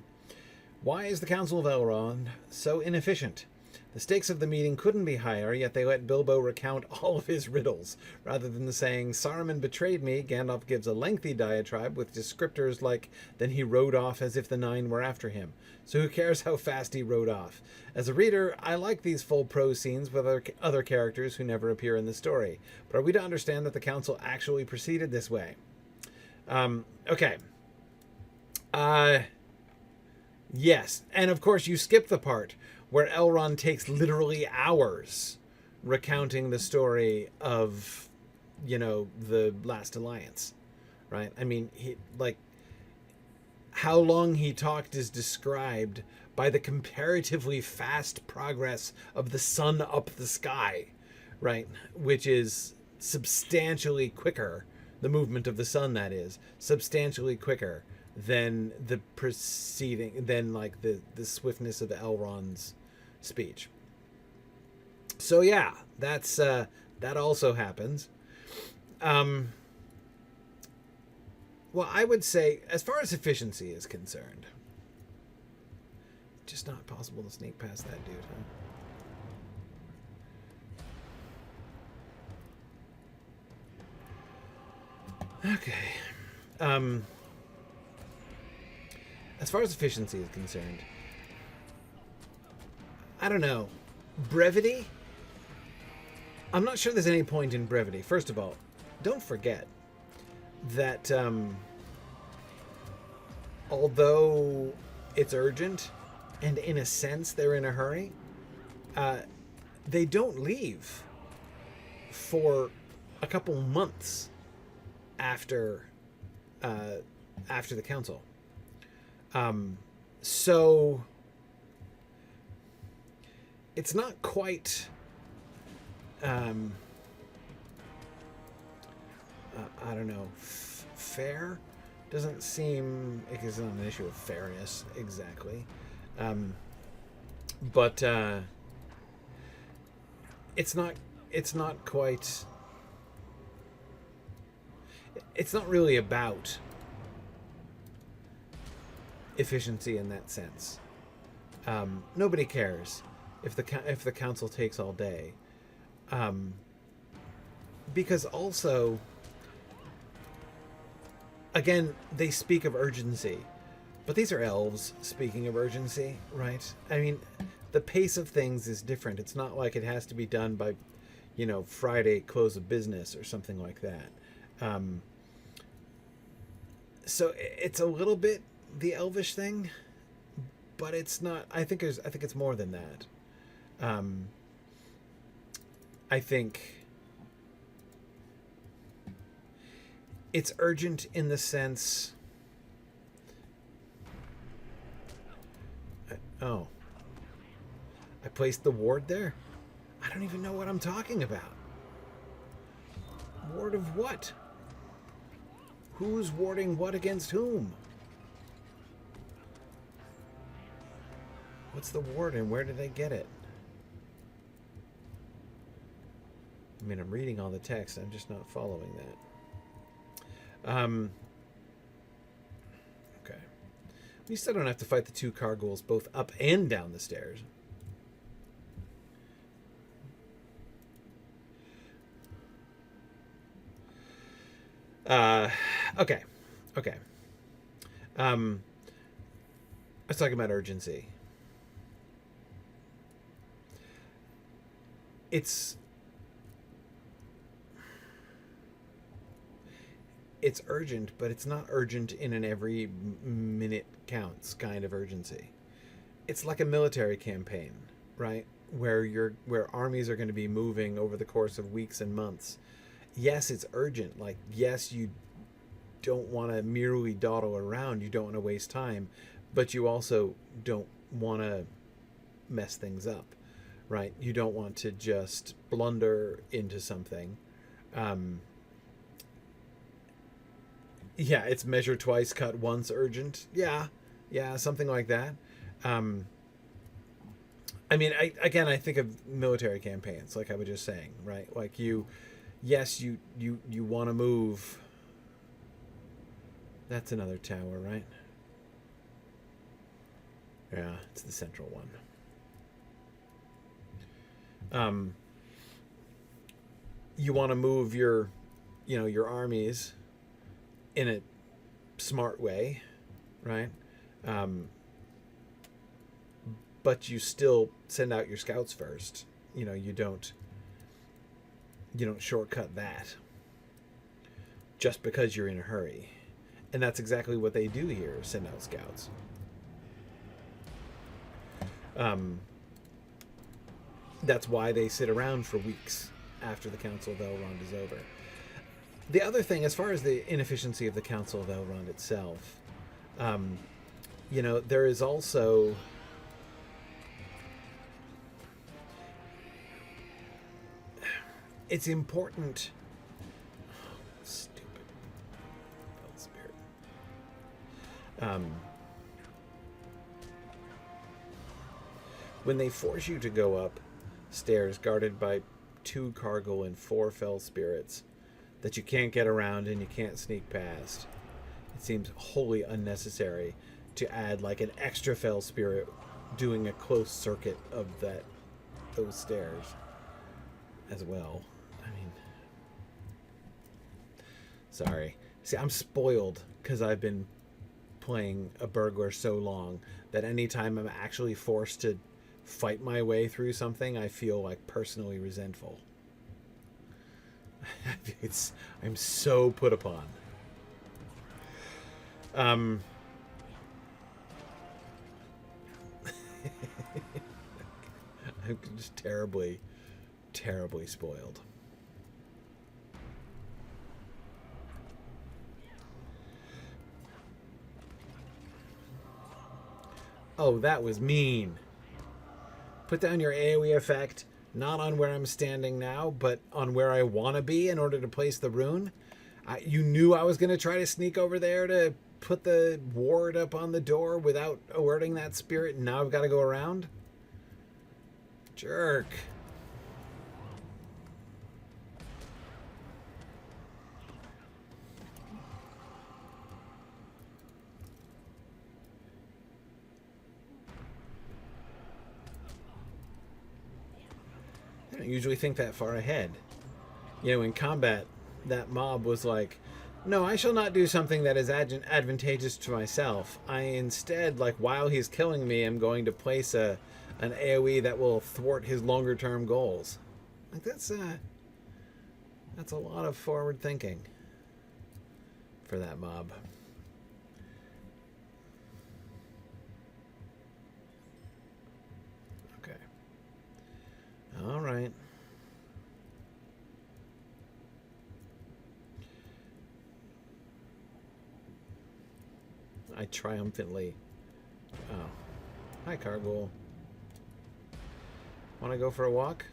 Why is the Council of Elrond so inefficient? The stakes of the meeting couldn't be higher, yet they let Bilbo recount all of his riddles. Rather than saying, Saruman betrayed me, Gandalf gives a lengthy diatribe with descriptors like, then he rode off as if the Nine were after him. So who cares how fast he rode off? As a reader, I like these full prose scenes with other characters who never appear in the story. But are we to understand that the Council actually proceeded this way? Okay. Yes. And of course you skip the part where Elrond takes literally hours recounting the story of, you know, the Last Alliance, right? I mean, how long he talked is described by the comparatively fast progress of the sun up the sky, right? Which is substantially quicker. The movement of the sun, that is, substantially quicker than the preceding, than like the swiftness of Elrond's speech. So yeah, that's that also happens. Well, I would say, as far as efficiency is concerned, just not possible to sneak past that dude, huh? Okay. As far as efficiency is concerned, I don't know. Brevity? I'm not sure there's any point in brevity. First of all, don't forget that although it's urgent, and in a sense they're in a hurry, they don't leave for a couple months after the council. So it's not quite I don't know, fair. Doesn't seem like it's not an issue of fairness exactly, but it's not quite. It's not really about efficiency in that sense. Nobody cares if the council takes all day, because also, again, they speak of urgency, but these are elves speaking of urgency, right? I mean, the pace of things is different. It's not like it has to be done by, Friday close of business or something like that. So it's a little bit the elvish thing, but it's not. I think it's more than that. I think it's urgent in the sense. I placed the ward there? I don't even know what I'm talking about. Ward of what? Who's warding what against whom? What's the ward and where did I get it? I mean, I'm reading all the text. I'm just not following that. Okay. At least I don't have to fight the two Kargouls both up and down the stairs. Okay. I was talking about urgency. It's urgent, but it's not urgent in an every minute counts kind of urgency. It's like a military campaign, right? Where armies are going to be moving over the course of weeks and months. Yes, it's urgent. Like, yes, you don't want to merely dawdle around. You don't want to waste time, but you also don't want to mess things up, right? You don't want to just blunder into something. Yeah, it's measure twice, cut once urgent. Yeah, something like that. I mean, I think of military campaigns, like I was just saying, right? Like you want to move. That's another tower, right? Yeah, it's the central one. You want to move your armies in a smart way, right? But you still send out your scouts first. You don't shortcut that just because you're in a hurry. And that's exactly what they do here, send out scouts. That's why they sit around for weeks after the Council of Elrond is over. The other thing, as far as the inefficiency of the Council of Elrond itself, there is also... It's important... Stupid. Belt Spirit. when they force you to go up stairs guarded by 2 Cargill and 4 fell spirits that you can't get around and you can't sneak past, it seems wholly unnecessary to add like an extra fell spirit doing a close circuit of those stairs as well. I mean, sorry. See, I'm spoiled because I've been playing a burglar so long that anytime I'm actually forced to fight my way through something, I feel like personally resentful. I'm so put upon. I'm just terribly, terribly spoiled. Oh, that was mean. Put down your AoE effect, not on where I'm standing now, but on where I want to be in order to place the rune. You knew I was going to try to sneak over there to put the ward up on the door without alerting that spirit, and now I've got to go around? Jerk. I don't usually think that far ahead. You know, in combat, that mob was like, no, I shall not do something that is advantageous to myself. I instead, like, while he's killing me, am going to place an AoE that will thwart his longer term goals. Like, that's a lot of forward thinking for that mob. Okay. All right. I triumphantly... Oh. Hi, Cargol. Want to go for a walk?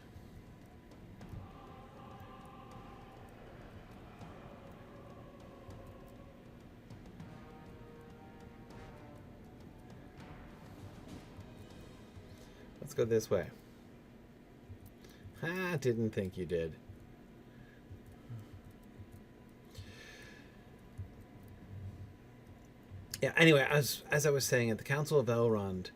Let's go this way. Ah, didn't think you did. Yeah, anyway, as I was saying, at the Council of Elrond,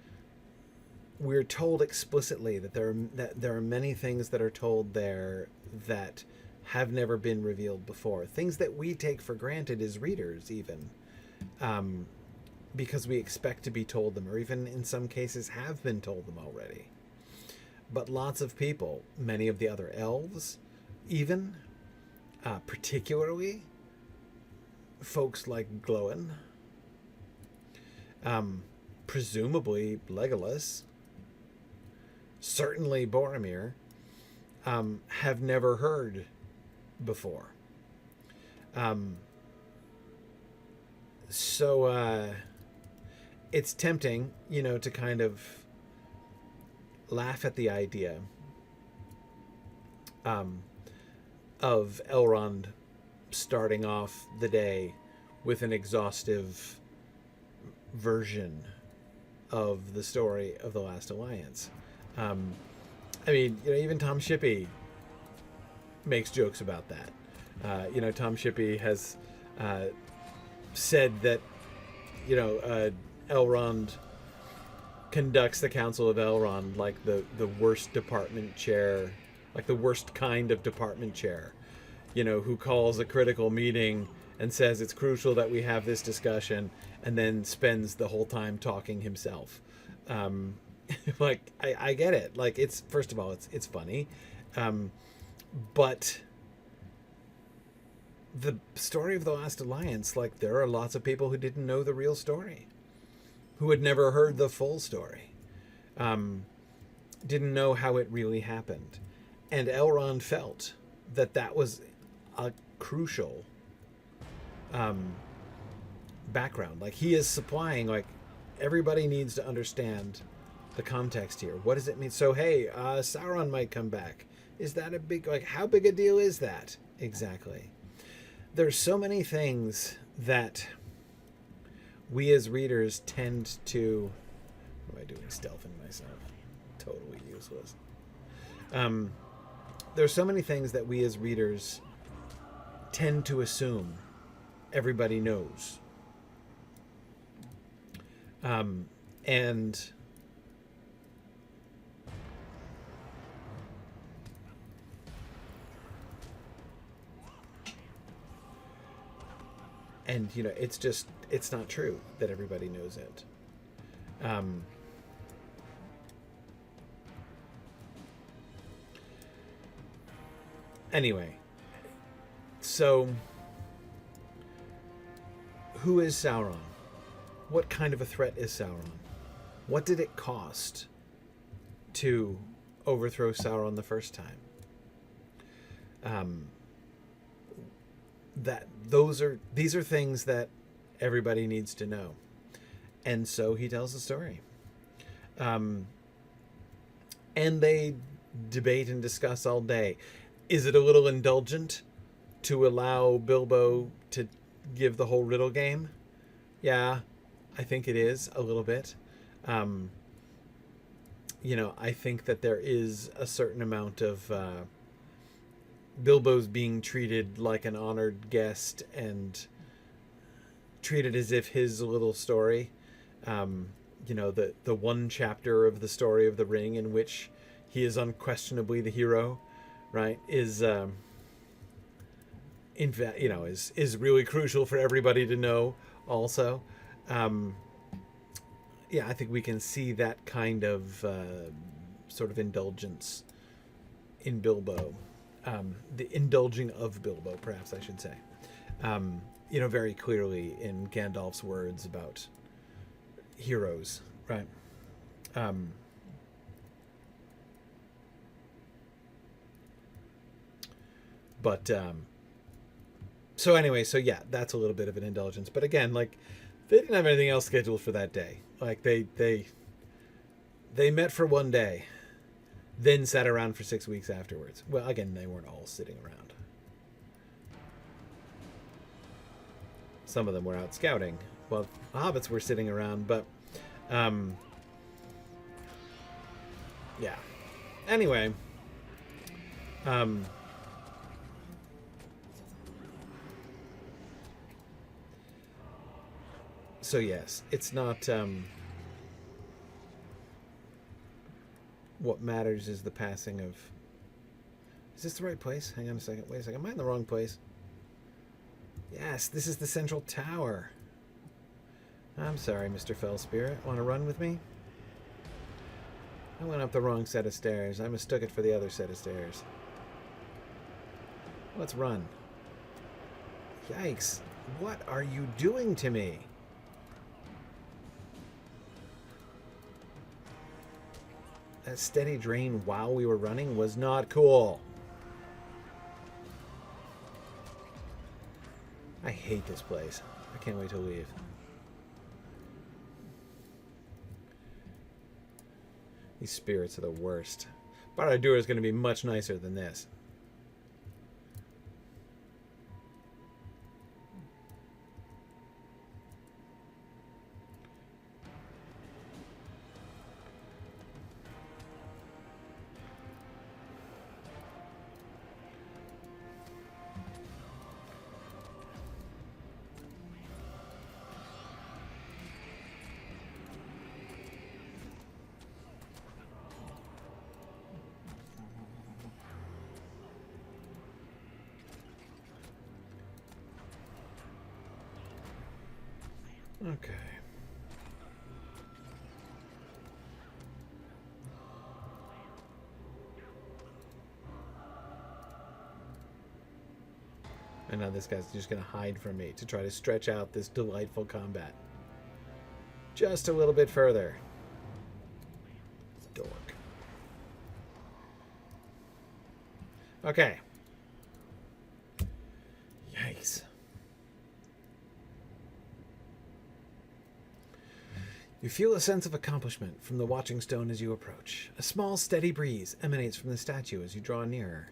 we're told explicitly that there are many things that are told there that have never been revealed before. Things that we take for granted as readers, even, because we expect to be told them, or even in some cases have been told them already. But lots of people, many of the other elves, even, particularly folks like Glóin, presumably Legolas, certainly Boromir, have never heard before. So it's tempting, you know, to kind of laugh at the idea of Elrond starting off the day with an exhaustive version of the story of the Last Alliance. I mean, you know, even Tom Shippey makes jokes about that. You know, Tom Shippey has said that, you know, Elrond conducts the Council of Elrond like the worst department chair, like the worst kind of department chair, you know, who calls a critical meeting and says it's crucial that we have this discussion, and then spends the whole time talking himself. Like, I get it. Like, it's, first of all, it's funny. But the story of the Last Alliance, like, there are lots of people who didn't know the real story, who had never heard the full story, didn't know how it really happened. And Elrond felt that that was a crucial background. Like, he is supplying, like, everybody needs to understand the context here. What does it mean? So, hey, Sauron might come back. Is that a big, like, how big a deal is that? Exactly. There's so many things that we as readers tend to... What am I doing? Stealthing myself. totally useless. There's so many things that we as readers tend to assume everybody knows. And you know, it's not true that everybody knows it. Anyway, so who is Sauron? What kind of a threat is Sauron? What did it cost to overthrow Sauron the first time? These are things that everybody needs to know, and so he tells the story. And they debate and discuss all day. Is it a little indulgent to allow Bilbo to give the whole riddle game? Yeah, I think it is a little bit. You know, I think that there is a certain amount of Bilbo's being treated like an honored guest and treated as if his little story, you know, the one chapter of the story of the ring in which he is unquestionably the hero, right, is is really crucial for everybody to know also. Yeah, I think we can see that kind of sort of indulgence in Bilbo. The indulging of Bilbo, perhaps I should say. You know, very clearly in Gandalf's words about heroes, right? So anyway, so yeah, that's a little bit of an indulgence. But again, like, they didn't have anything else scheduled for that day. Like, they met for one day, then sat around for 6 weeks afterwards. Well, again, they weren't all sitting around. Some of them were out scouting. Well, the hobbits were sitting around, but yeah. Anyway, so yes, it's not what matters is the passing of... Is this the right place? Hang on a second. Wait a second. Am I in the wrong place? Yes, this is the central tower. I'm sorry, Mr. Fell Spirit. Want to run with me? I went up the wrong set of stairs. I mistook it for the other set of stairs. Let's run. Yikes. What are you doing to me? That steady drain while we were running was not cool. I hate this place. I can't wait to leave. These spirits are the worst. Barad-dûr is going to be much nicer than this. Okay. And now this guy's just going to hide from me to try to stretch out this delightful combat. Just a little bit further. Dork. Okay. Yikes. You feel a sense of accomplishment from the watching stone as you approach. A small, steady breeze emanates from the statue as you draw nearer.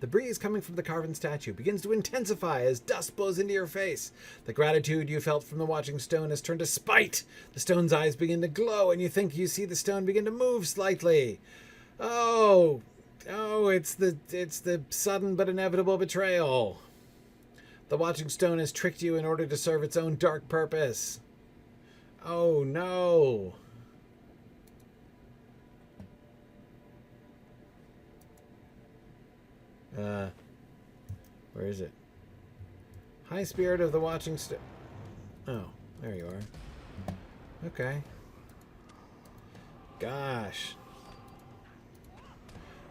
The breeze coming from the carven statue begins to intensify as dust blows into your face. The gratitude you felt from the watching stone has turned to spite. The stone's eyes begin to glow, and you think you see the stone begin to move slightly. Oh, it's the sudden but inevitable betrayal. The watching stone has tricked you in order to serve its own dark purpose. Oh no. Where is it? High spirit of the watching stone. Oh, there you are. Okay. Gosh.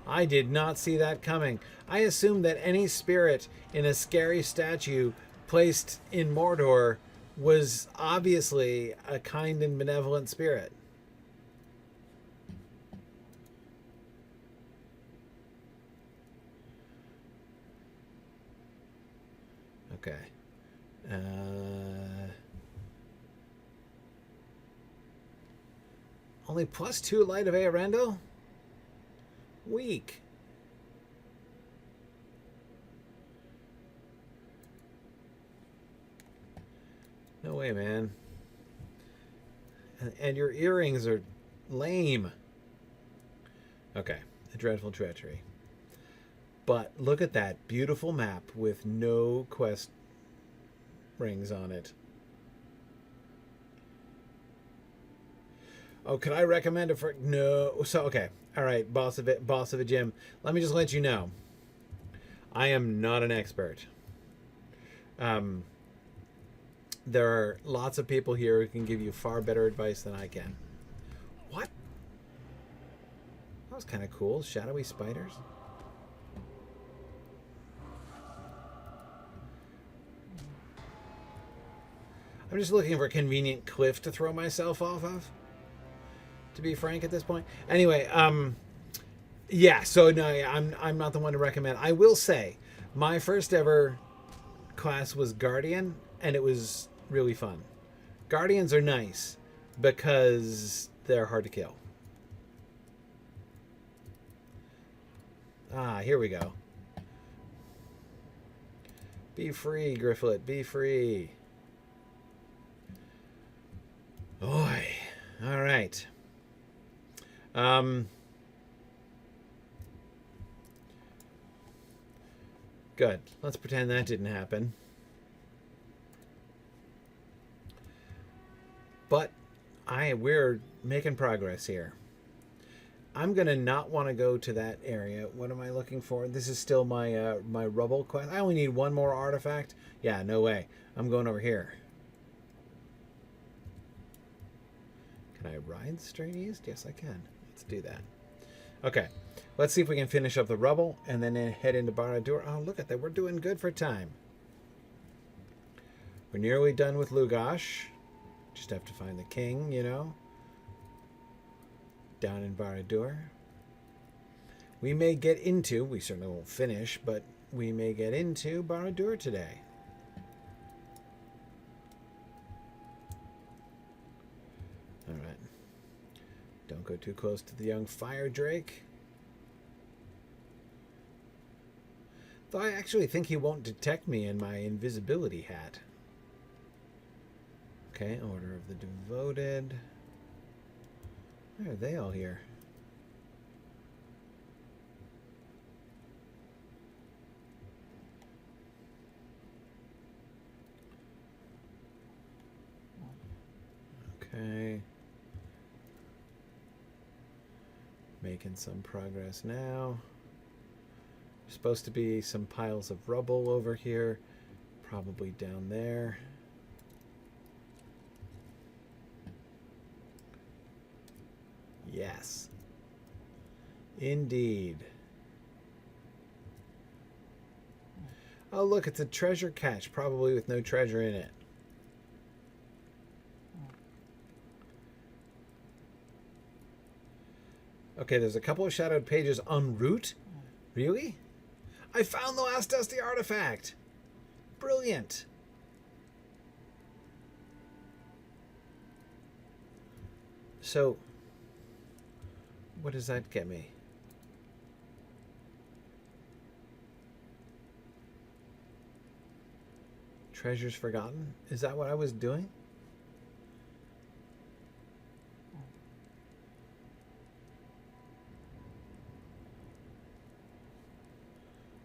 I did not see that coming. I assumed that any spirit in a scary statue placed in Mordor was obviously a kind and benevolent spirit. Okay. Only +2 light of Eärendil? Weak. No way, man. And your earrings are lame. Okay. A dreadful treachery. But look at that beautiful map with no quest rings on it. Oh, could I recommend it for... No. So, okay. All right, boss of a gym. Let me just let you know. I am not an expert. There are lots of people here who can give you far better advice than I can. What? That was kind of cool. Shadowy spiders. I'm just looking for a convenient cliff to throw myself off of, to be frank at this point. Anyway, yeah, so no, I'm not the one to recommend. I will say, my first ever class was Guardian, and it was really fun. Guardians are nice because they're hard to kill. Ah, here we go. Be free, Gryfflet, be free. Oi. All right. Good. Let's pretend that didn't happen. But we're making progress here. I'm gonna not want to go to that area. What am I looking for? This is still my my rubble quest. I only need one more artifact. Yeah, no way. I'm going over here. Can I ride straight east? Yes, I can. Let's do that. Okay. Let's see if we can finish up the rubble and then head into Barad-dûr. Oh, look at that. We're doing good for time. We're nearly done with Lûghash. Just have to find the king, you know. Down in Barad-dûr. We may get into, we certainly won't finish, but we may get into Barad-dûr today. Alright. Don't go too close to the young fire drake. Though I actually think he won't detect me in my invisibility hat. Okay, Order of the Devoted. Why are they all here? Okay. Making some progress now. Supposed to be some piles of rubble over here. Probably down there. Yes. Indeed. Oh, look, it's a treasure cache, probably with no treasure in it. Okay, there's a couple of shadowed pages en route. Really? I found the last dusty artifact. Brilliant. So, what does that get me? Treasures forgotten? Is that what I was doing?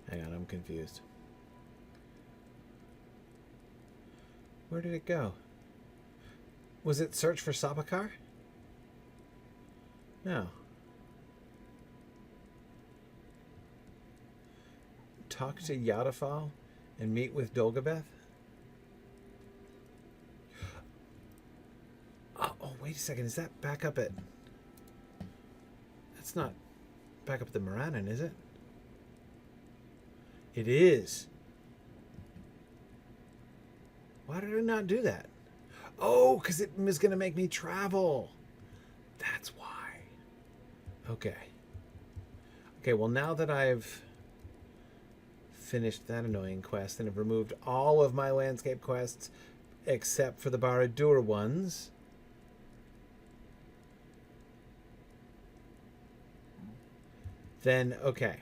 Hang on, I'm confused. Where did it go? Was it search for Sabakar? No. Talk to Yadafal and meet with Dulgabêth? Oh, wait a second. Is that back up at... That's not back up at the Morannon, is it? It is. Why did I not do that? Oh, because it was going to make me travel. That's why. Okay. Okay, well, now that I've finished that annoying quest and have removed all of my landscape quests except for the Barad-dûr ones, then, okay.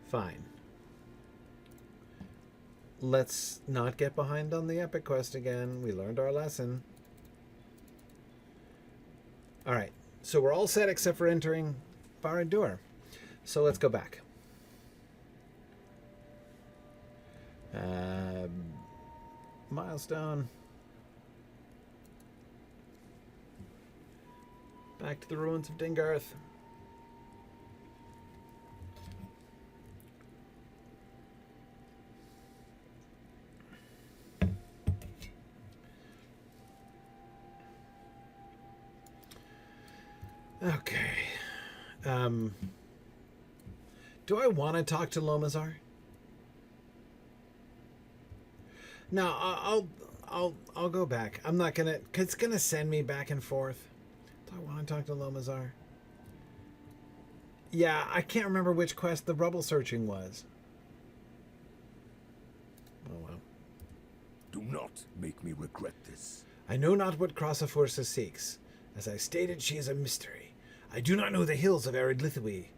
Fine. Let's not get behind on the epic quest again. We learned our lesson. Alright, so we're all set except for entering Barad-dûr. So let's go back. Milestone. Back to the ruins of Dingarth. Okay. Do I want to talk to Lômazar? No, I'll go back. I'm not gonna, cause it's gonna send me back and forth. Do I want to talk to Lômazar? Yeah, I can't remember which quest the rubble searching was. Oh well. Do not make me regret this. I know not what Krassa-phûrsa seeks. As I stated, she is a mystery. I do not know the hills of Arid-Lithwi.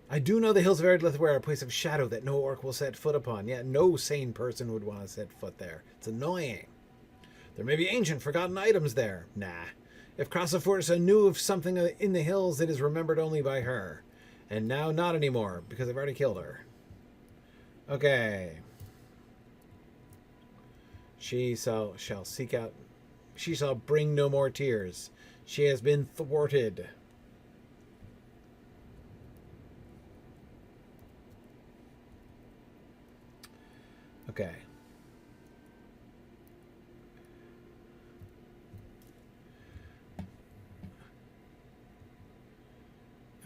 I do know the hills of Arid-Lithwi are a place of shadow that no orc will set foot upon, yet no sane person would want to set foot there. It's annoying. There may be ancient, forgotten items there. Nah. If Krassa-phûrsa knew of something in the hills, it is remembered only by her. And now not anymore, because I've already killed her. Okay. She shall seek out... She shall bring no more tears. She has been thwarted. Okay.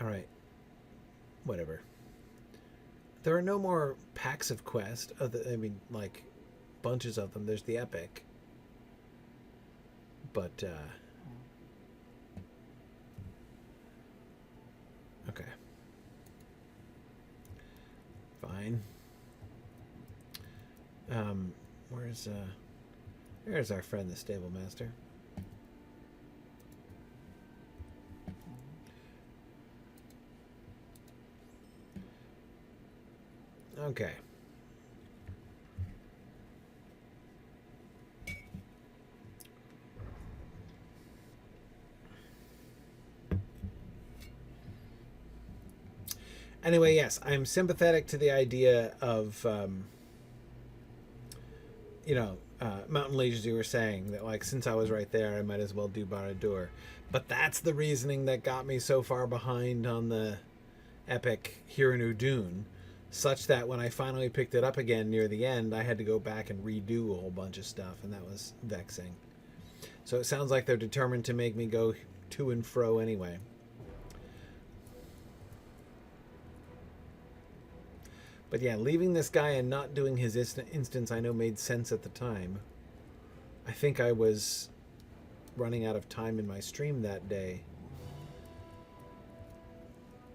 All right. Whatever. There are no more packs of quests. I mean, like, bunches of them. There's the epic. But, okay. Fine. There's our friend, the stable master. Okay. Anyway, yes, I'm sympathetic to the idea of, Mountain Liege, as you were saying, that, like, since I was right there, I might as well do Barad-dûr. But that's the reasoning that got me so far behind on the epic here in Udun, such that when I finally picked it up again near the end, I had to go back and redo a whole bunch of stuff, and that was vexing. So it sounds like they're determined to make me go to and fro anyway. But yeah, leaving this guy and not doing his instance I know made sense at the time. I think I was running out of time in my stream that day,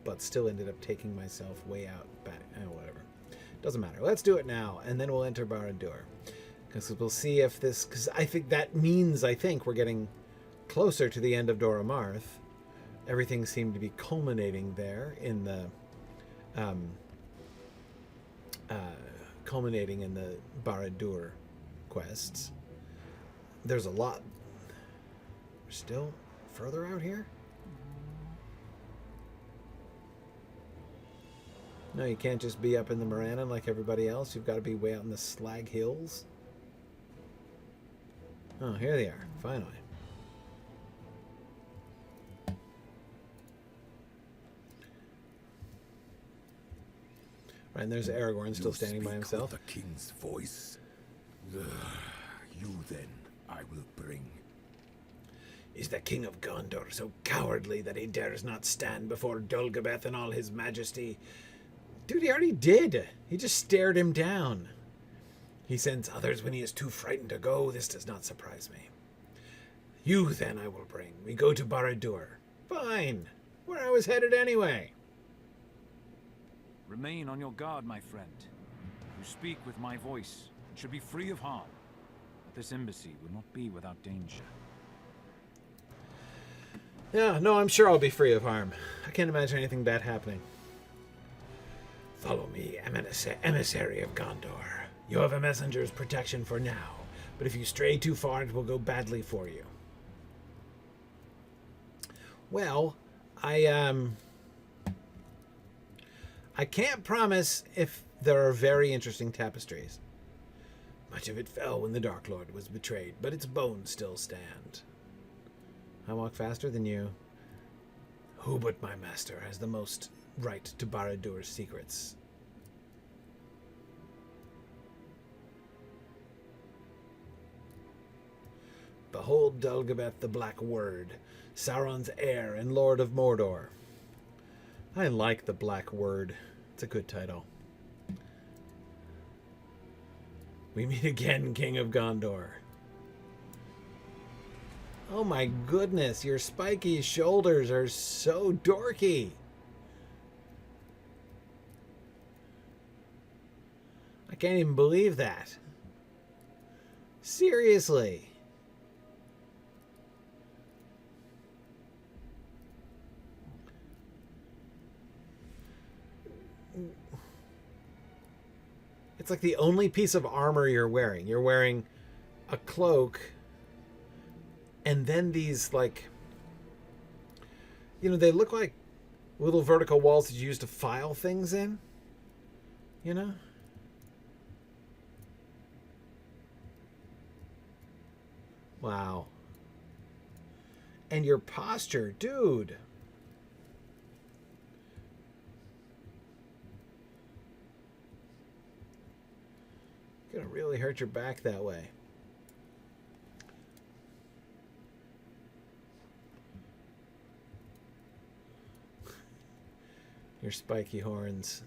but still ended up taking myself way out back. Whatever. Doesn't matter. Let's do it now, and then we'll enter Barad-dûr. Because we'll see if this... Because I think that means, we're getting closer to the end of Dor Amarth. Everything seemed to be culminating there in the... culminating in the Barad-dûr quests. There's a lot. We're still further out here? No, you can't just be up in the Morannon like everybody else. You've got to be way out in the Slag Hills. Oh, here they are, finally. Right, and there's Aragorn still standing by himself. With the king's voice. You then I will bring. Is the king of Gondor so cowardly that he dares not stand before Dulgabêth in all his majesty? Dude, he already did. He just stared him down. He sends others when he is too frightened to go. This does not surprise me. You then I will bring. We go to Barad-dûr. Fine. Where I was headed anyway. Remain on your guard, my friend. You speak with my voice and should be free of harm. But this embassy will not be without danger. Yeah, no, I'm sure I'll be free of harm. I can't imagine anything bad happening. Follow me, emissary of Gondor. You have a messenger's protection for now, but if you stray too far, it will go badly for you. Well, I can't promise if there are very interesting tapestries. Much of it fell when the Dark Lord was betrayed, but its bones still stand. I walk faster than you. Who but my master has the most right to Barad-dûr's secrets? Behold Dulgabêth the Black Word, Sauron's heir and Lord of Mordor. I like the Black Word. It's a good title. We meet again, King of Gondor. Oh my goodness, your spiky shoulders are so dorky. I can't even believe that. Seriously. It's like the only piece of armor you're wearing. You're wearing a cloak and then these, like, you know, they look like little vertical walls that you use to file things in. You know? Wow. And your posture, dude. Gonna really hurt your back that way. Your spiky horns.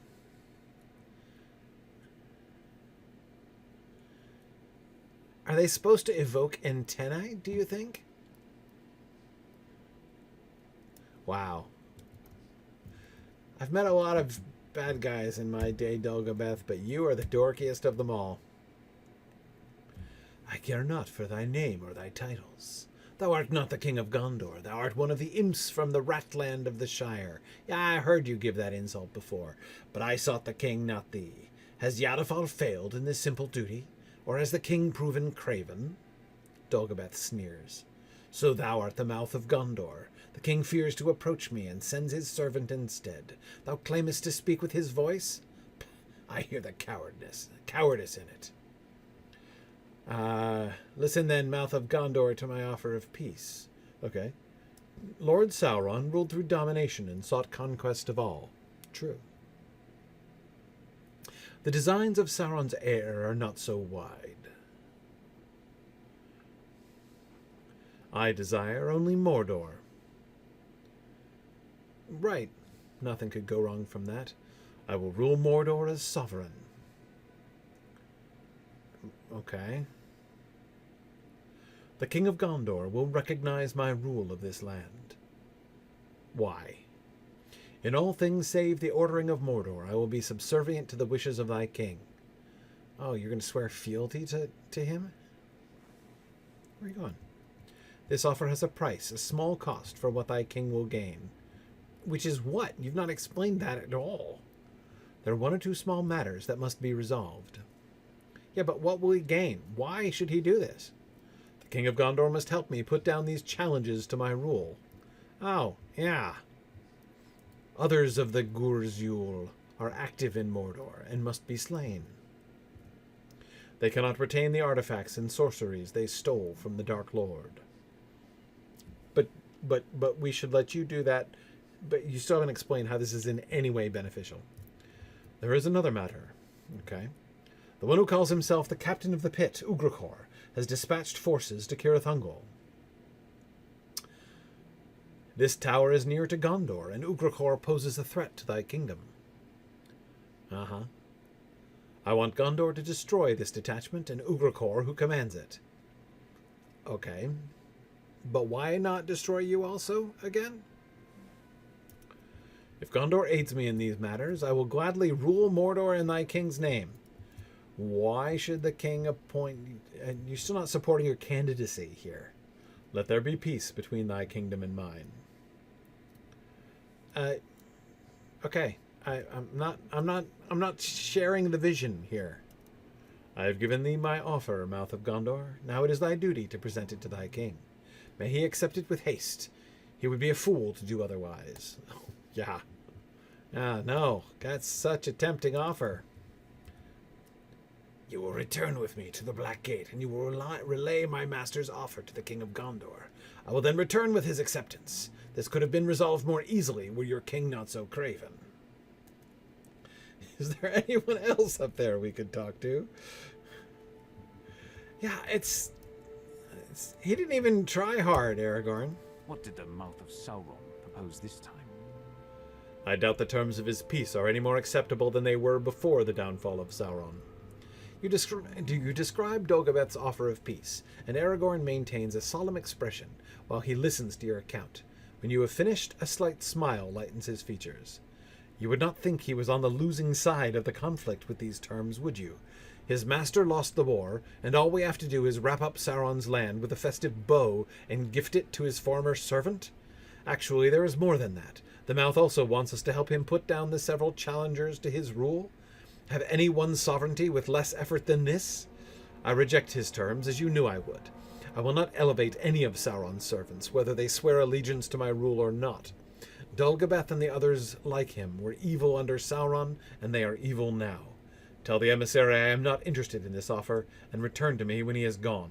Are they supposed to evoke antennae, do you think? Wow. I've met a lot of bad guys in my day, Dulgabêth, but you are the dorkiest of them all. I care not for thy name or thy titles. Thou art not the king of Gondor. Thou art one of the imps from the Ratland of the Shire. Yeah, I heard you give that insult before, but I sought the king, not thee. Has Yadafal failed in this simple duty, or has the king proven craven? Dulgabêth sneers. So thou art the mouth of Gondor. The king fears to approach me and sends his servant instead. Thou claimest to speak with his voice? I hear the cowardice in it. Listen then, mouth of Gondor, to my offer of peace. Okay. Lord Sauron ruled through domination and sought conquest of all. True. The designs of Sauron's heir are not so wide. I desire only Mordor. Right. Nothing could go wrong from that. I will rule Mordor as sovereign. Okay. The King of Gondor will recognize my rule of this land. Why? In all things save the ordering of Mordor, I will be subservient to the wishes of thy king. Oh, you're going to swear fealty to him? Where are you going? This offer has a price, a small cost for what thy king will gain. Which is what? You've not explained that at all. There are one or two small matters that must be resolved. Yeah, but what will he gain? Why should he do this? The King of Gondor must help me put down these challenges to my rule. Oh, yeah. Others of the Gûrzyul are active in Mordor and must be slain. They cannot retain the artifacts and sorceries they stole from the Dark Lord. But we should let you do that. But you still haven't explained how this is in any way beneficial. There is another matter. Okay. The one who calls himself the Captain of the Pit, Ugrichor, has dispatched forces to Cirith Ungol. This tower is near to Gondor, and Ugrichor poses a threat to thy kingdom. Uh-huh. I want Gondor to destroy this detachment and Ugrichor who commands it. Okay. But why not destroy you also, again? If Gondor aids me in these matters, I will gladly rule Mordor in thy king's name. Why should the king appoint... And you're still not supporting your candidacy here. Let there be peace between thy kingdom and mine. Okay. I'm not sharing the vision here. I have given thee my offer, Mouth of Gondor. Now it is thy duty to present it to thy king. May he accept it with haste. He would be a fool to do otherwise. Yeah. Ah, no. That's such a tempting offer. You will return with me to the Black Gate, and you will relay my master's offer to the King of Gondor. I will then return with his acceptance. This could have been resolved more easily were your king not so craven. Is there anyone else up there we could talk to? Yeah, it's he didn't even try hard, Aragorn. What did the mouth of Sauron propose this time? I doubt the terms of his peace are any more acceptable than they were before the downfall of Sauron. You describe Dulgabêth's offer of peace, and Aragorn maintains a solemn expression while he listens to your account. When you have finished, a slight smile lightens his features. You would not think he was on the losing side of the conflict with these terms, would you? His master lost the war, and all we have to do is wrap up Sauron's land with a festive bow and gift it to his former servant? Actually, there is more than that. The mouth also wants us to help him put down the several challengers to his rule. Have any one sovereignty with less effort than this? I reject his terms, as you knew I would. I will not elevate any of Sauron's servants, whether they swear allegiance to my rule or not. Dulgabêth and the others like him were evil under Sauron, and they are evil now. Tell the emissary I am not interested in this offer, and return to me when he is gone.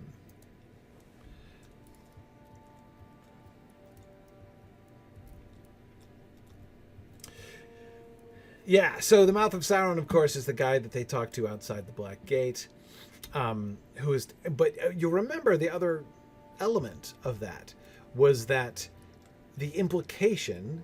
Yeah, so the Mouth of Sauron, of course, is the guy that they talk to outside the Black Gate. But you'll remember the other element of that was that the implication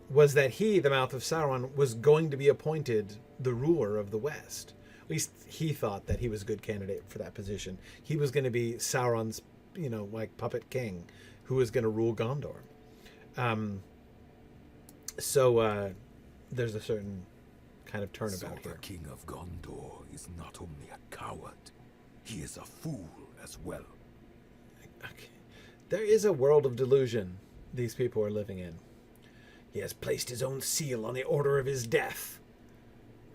was that he, the Mouth of Sauron, was going to be appointed the ruler of the West. At least he thought that he was a good candidate for that position. He was going to be Sauron's, like puppet king who was going to rule Gondor. There's a certain kind of turnabout here. The King of Gondor is not only a coward, he is a fool as well. Okay. There is a world of delusion these people are living in. He has placed his own seal on the order of his death.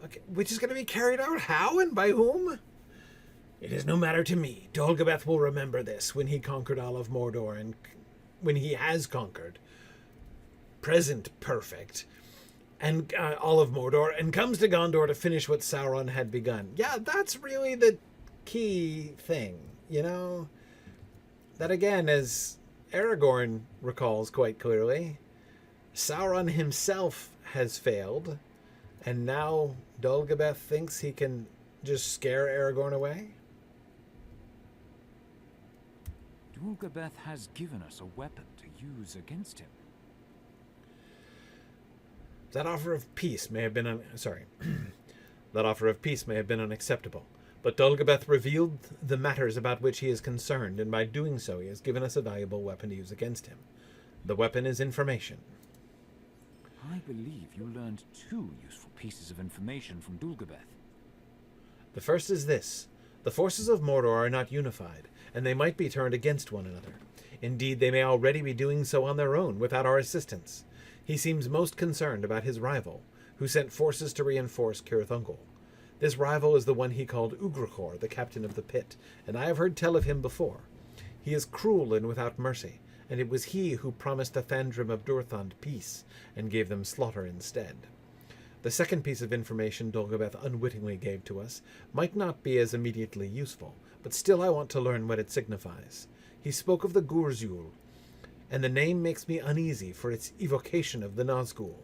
Okay, which is going to be carried out how and by whom? It is no matter to me. Dulgabêth will remember this when he conquered all of Mordor, and when he has conquered, present perfect, and all of Mordor, and comes to Gondor to finish what Sauron had begun. Yeah, that's really the key thing, That again, as Aragorn recalls quite clearly, Sauron himself has failed, and now Dulgabêth thinks he can just scare Aragorn away? Dulgabêth has given us a weapon to use against him. That offer of peace may have been that offer of peace may have been unacceptable, but Dulgabêth revealed the matters about which he is concerned, and by doing so he has given us a valuable weapon to use against him. The weapon is information. I believe you learned 2 useful pieces of information from Dulgabêth. The first is this. The forces of Mordor are not unified, and they might be turned against one another. Indeed, they may already be doing so on their own, without our assistance. He seems most concerned about his rival, who sent forces to reinforce Cirith Ungol. This rival is the one he called Ugrachor, the captain of the pit, and I have heard tell of him before. He is cruel and without mercy, and it was he who promised the Thandrim of Durthond peace, and gave them slaughter instead. The second piece of information Dulgabêth unwittingly gave to us might not be as immediately useful, but still I want to learn what it signifies. He spoke of the Gurzul, and the name makes me uneasy for its evocation of the Nazgûl.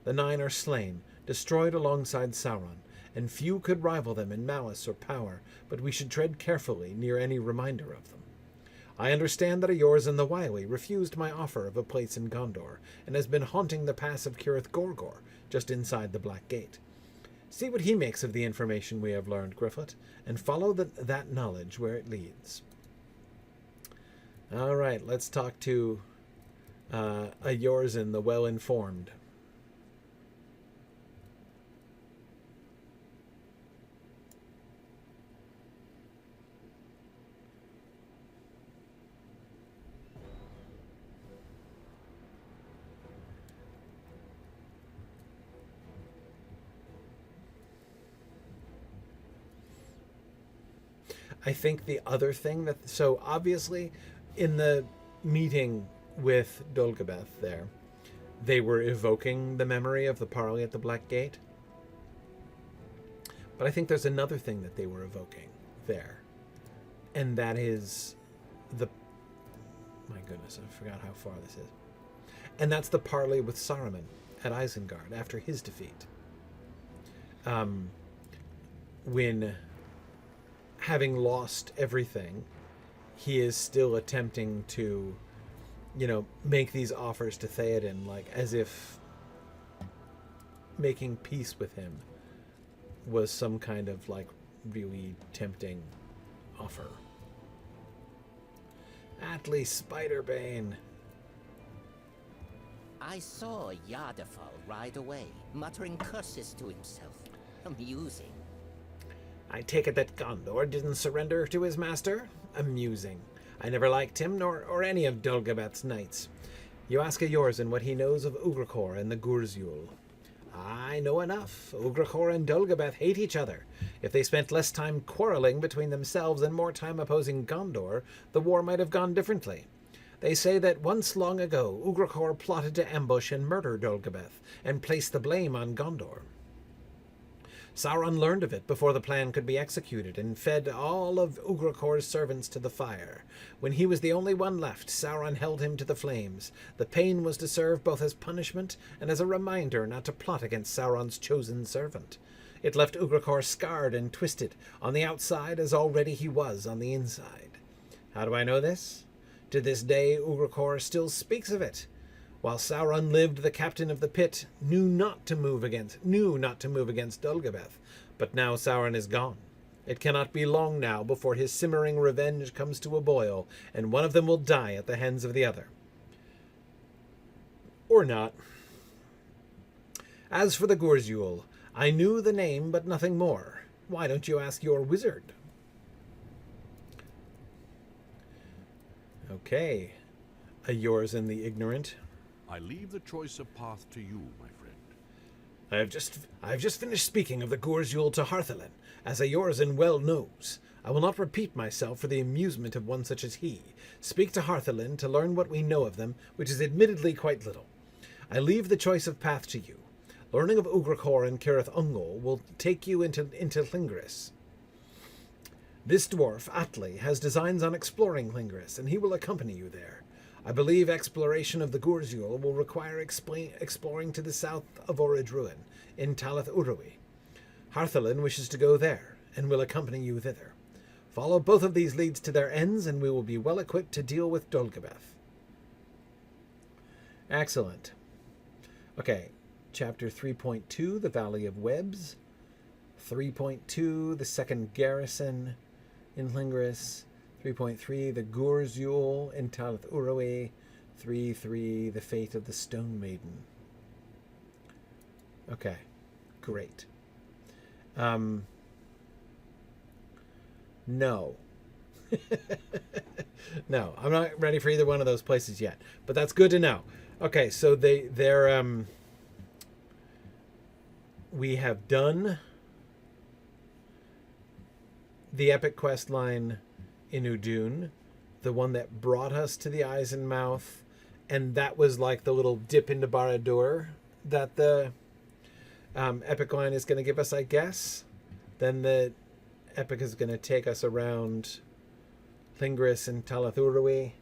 The 9 are slain, destroyed alongside Sauron, and few could rival them in malice or power, but we should tread carefully near any reminder of them. I understand that Ayorzén the Wily refused my offer of a place in Gondor, and has been haunting the pass of Cirith Gorgor, just inside the Black Gate. See what he makes of the information we have learned, Gryfflet, and follow that knowledge where it leads. All right, let's talk to Ayorzén the Well-Informed. I think the other thing that... So, obviously, in the meeting with Dulgabêth there, they were evoking the memory of the parley at the Black Gate. But I think there's another thing that they were evoking there. And that is the... My goodness, I forgot how far this is. And that's the parley with Saruman at Isengard after his defeat. When... having lost everything, he is still attempting to, make these offers to Theoden, like, as if making peace with him was some kind of, like, really tempting offer. Atli Spider-bane. I saw Yadafal ride away, muttering curses to himself. Amusing. I take it that Gondor didn't surrender to his master? Amusing. I never liked him, nor any of Dulgabêth's knights. You ask Ayorzén what he knows of Ugrachor and the Gurzul. I know enough. Ugrachor and Dulgabêth hate each other. If they spent less time quarreling between themselves and more time opposing Gondor, the war might have gone differently. They say that once long ago, Ugrachor plotted to ambush and murder Dulgabêth, and place the blame on Gondor. Sauron learned of it before the plan could be executed, and fed all of Ugrachor's servants to the fire. When he was the only one left, Sauron held him to the flames. The pain was to serve both as punishment and as a reminder not to plot against Sauron's chosen servant. It left Ugrachor scarred and twisted, on the outside as already he was on the inside. How do I know this? To this day, Ugrachor still speaks of it. While Sauron lived, the captain of the pit knew not to move against Dulgabêth, but now Sauron is gone. It cannot be long now before his simmering revenge comes to a boil, and one of them will die at the hands of the other. Or not. As for the Gurzul, I knew the name, but nothing more. Why don't you ask your wizard? Okay. Ayorzén the Ignorant. I leave the choice of path to you, my friend. I have just finished speaking of the Gurzul to Harthalín, as Ayorzén well knows. I will not repeat myself for the amusement of one such as he. Speak to Harthalín to learn what we know of them, which is admittedly quite little. I leave the choice of path to you. Learning of Ugrachor and Cirith Ungol will take you into Lingris. This dwarf, Atli, has designs on exploring Lingris, and he will accompany you there. I believe exploration of the Gurzul will require exploring to the south of Orodruin, in Talath Urui. Harthalín wishes to go there, and will accompany you thither. Follow both of these leads to their ends, and we will be well equipped to deal with Dulgabêth. Excellent. Okay, chapter 3.2, the Valley of Webs. 3.2, the second garrison in Lingris. 3.3, the Gurzul in Talath Urui. 3.3, the fate of the Stone Maiden. Okay, great. No. No, I'm not ready for either one of those places yet, but that's good to know. Okay, so we have done the epic quest line in Udun, the one that brought us to the Eyes and Mouth, and that was like the little dip into Barad-dûr that the epic line is going to give us, I guess. Then the epic is going to take us around Lingris and Talathurui,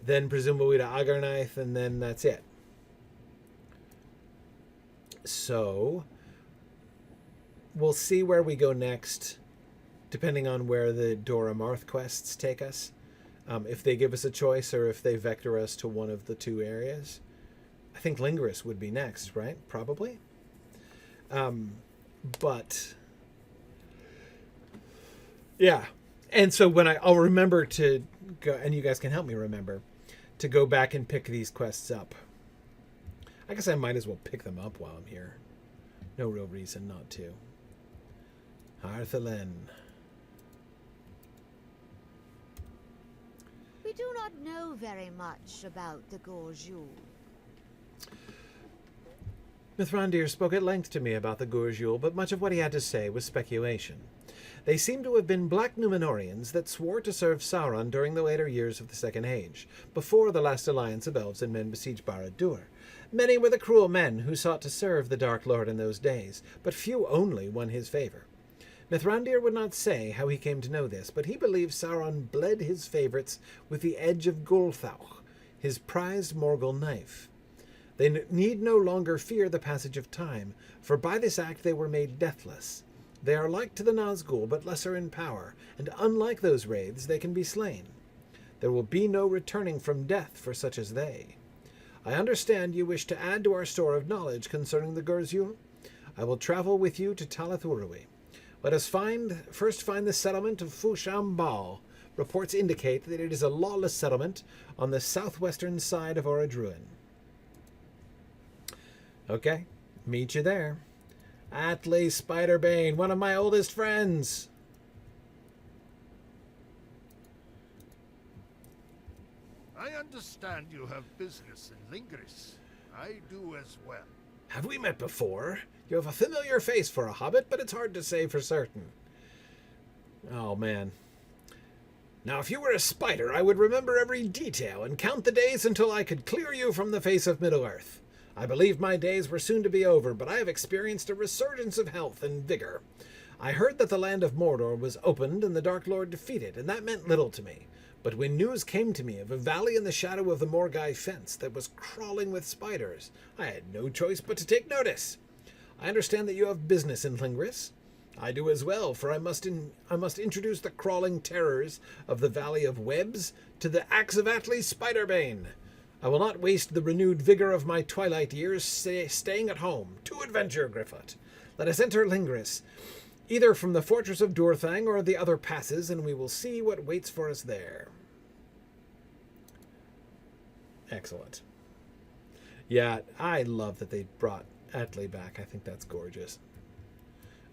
then presumably to Agarnaith, and then that's it. So we'll see where we go next, depending on where the Dor Amarth quests take us. If they give us a choice or if they vector us to one of the two areas. I think Lingris would be next, right? Probably. But yeah. And so when I'll remember to go, and you guys can help me remember, to go back and pick these quests up. I guess I might as well pick them up while I'm here. No real reason not to. Harthalín. We do not know very much about the Gorjul. Mithrandir spoke at length to me about the Gorjul, but much of what he had to say was speculation. They seem to have been black Númenóreans that swore to serve Sauron during the later years of the Second Age, before the last alliance of elves and men besieged Barad-dûr. Many were the cruel men who sought to serve the Dark Lord in those days, but few only won his favor. Mithrandir would not say how he came to know this, but he believed Sauron bled his favorites with the edge of Gulthauch, his prized Morgul knife. They need no longer fear the passage of time, for by this act they were made deathless. They are like to the Nazgûl, but lesser in power, and unlike those wraiths, they can be slain. There will be no returning from death for such as they. I understand you wish to add to our store of knowledge concerning the Gorjul. I will travel with you to Talathurui. Let us first find the settlement of Fushambal. Reports indicate that it is a lawless settlement on the southwestern side of Orodruin. Okay, meet you there. Atli Spider-bane, one of my oldest friends. I understand you have business in Lingris. I do as well. Have we met before? You have a familiar face for a hobbit, but it's hard to say for certain. Oh, man. Now, if you were a spider, I would remember every detail and count the days until I could clear you from the face of Middle-earth. I believed my days were soon to be over, but I have experienced a resurgence of health and vigor. I heard that the land of Mordor was opened and the Dark Lord defeated, and that meant little to me. But when news came to me of a valley in the shadow of the Morgai fence that was crawling with spiders, I had no choice but to take notice. I understand that you have business in Lingris. I do as well, for I must introduce the crawling terrors of the Valley of Webs to the axe of Atli Spider-bane. I will not waste the renewed vigor of my twilight years staying at home. To adventure, Gryfflet. Let us enter Lingris, either from the fortress of Durthang or the other passes, and we will see what waits for us there. Excellent. Yeah, I love that they brought Atli back. I think that's gorgeous.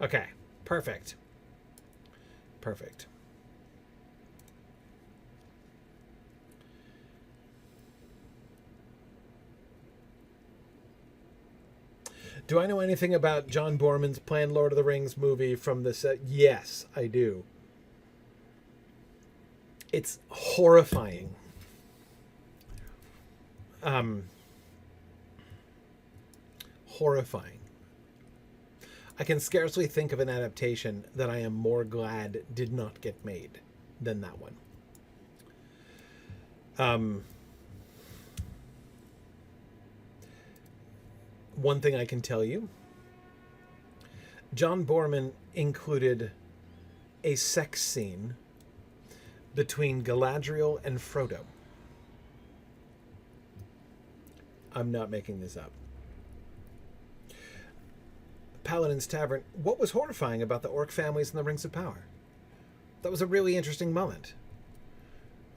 Okay, perfect. Perfect. Do I know anything about John Borman's planned Lord of the Rings movie from the set? Yes, I do. It's horrifying. Horrifying. I can scarcely think of an adaptation that I am more glad did not get made than that one. One thing I can tell you, John Borman included a sex scene between Galadriel and Frodo. I'm not making this up. Paladin's Tavern, what was horrifying about the orc families in the Rings of Power? That was a really interesting moment.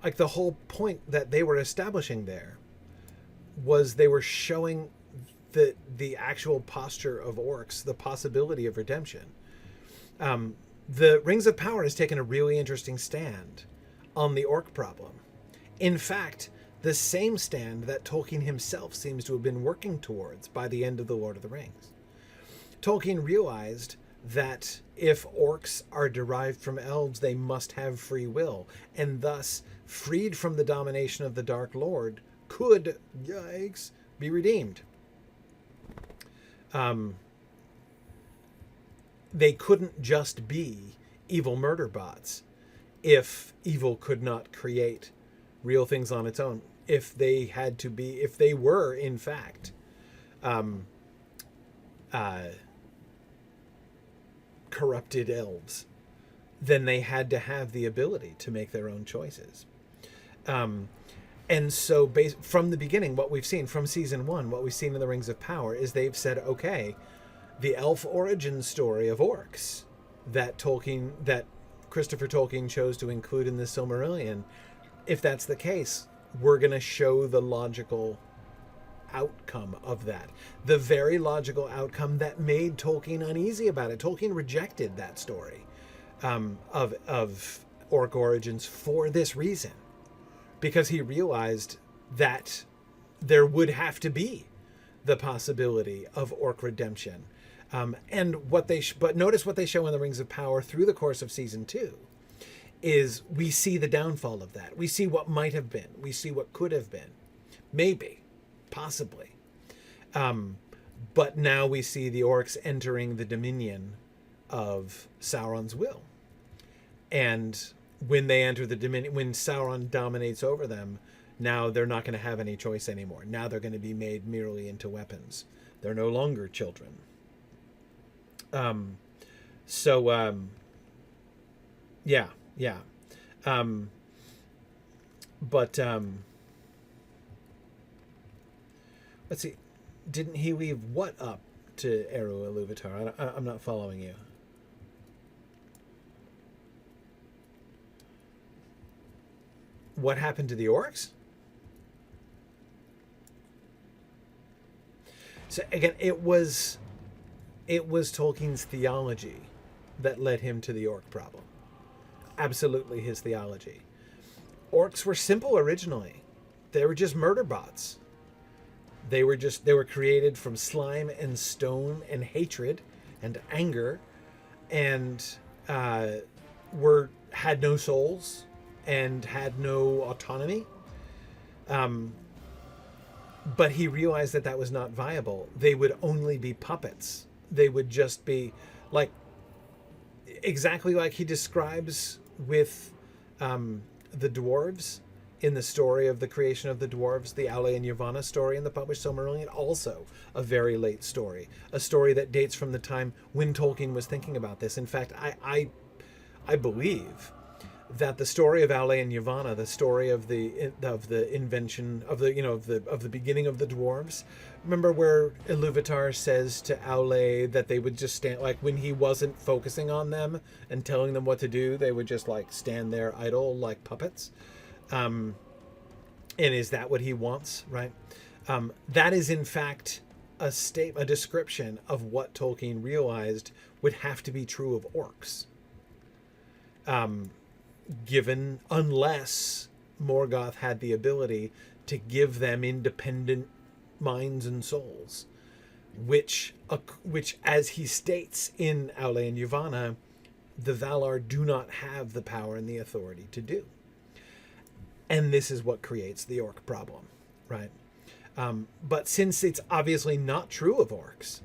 Like, the whole point that they were establishing there was they were showing the actual posture of orcs, the possibility of redemption. The Rings of Power has taken a really interesting stand on the orc problem. In fact, the same stand that Tolkien himself seems to have been working towards by the end of The Lord of the Rings. Tolkien realized that if orcs are derived from elves, they must have free will, and thus, freed from the domination of the Dark Lord, could, yikes, be redeemed. They couldn't just be evil murder bots if evil could not create real things on its own. If they were, in fact, corrupted elves, then they had to have the ability to make their own choices. And so from the beginning, what we've seen from season 1, what we've seen in the Rings of Power is they've said, okay, the elf origin story of orcs that Christopher Tolkien chose to include in the Silmarillion, if that's the case, we're going to show the logical outcome of that. The very logical outcome that made Tolkien uneasy about it. Tolkien rejected that story of orc origins for this reason, because he realized that there would have to be the possibility of orc redemption. But notice what they show in the Rings of Power through the course of season 2 is we see the downfall of that. We see what might have been. We see what could have been. Maybe. Possibly. But now we see the orcs entering the dominion of Sauron's will. And when they enter the dominion, when Sauron dominates over them, now they're not going to have any choice anymore. Now they're going to be made merely into weapons. They're no longer children. Yeah. Let's see. Didn't he leave what up to Eru Ilúvatar? I'm not following you. What happened to the orcs? So again, it was Tolkien's theology that led him to the orc problem. Absolutely his theology. Orcs were simple originally. They were just murder bots. They were created from slime and stone and hatred and anger, and had no souls and had no autonomy. But he realized that was not viable. They would only be puppets. They would just be exactly like he describes with the dwarves in the story of the creation of the dwarves, the Aule and Yavanna story in the published Silmarillion, also a very late story, a story that dates from the time when Tolkien was thinking about this. In fact, I believe that the story of Aule and Yavanna, the story of the invention of the beginning of the dwarves. Remember where Ilúvatar says to Aule that they would just stand, when he wasn't focusing on them and telling them what to do, they would just stand there idle like puppets. And is that what he wants, right? That is in fact a description of what Tolkien realized would have to be true of orcs. Given, unless Morgoth had the ability to give them independent minds and souls, which as he states in Aule and Yavanna, the Valar do not have the power and the authority to do. And this is what creates the orc problem, right? But since it's obviously not true of orcs,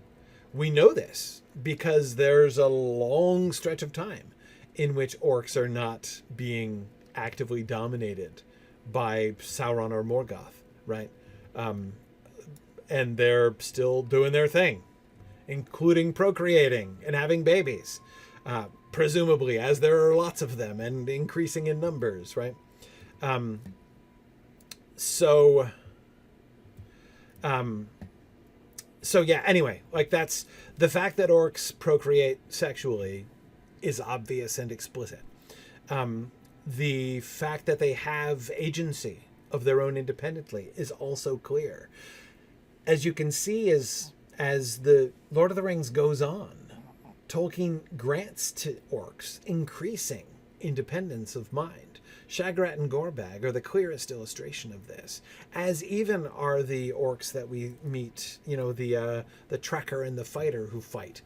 we know this because there's a long stretch of time in which orcs are not being actively dominated by Sauron or Morgoth, right? And they're still doing their thing, including procreating and having babies, presumably, as there are lots of them and increasing in numbers, right? So yeah, anyway, that's the fact that orcs procreate sexually is obvious and explicit. The fact that they have agency of their own independently is also clear. As you can see, as the Lord of the Rings goes on, Tolkien grants to orcs increasing independence of mind. Shagrat and Gorbag are the clearest illustration of this, as even are the orcs that we meet, the Trekker and the Fighter who fight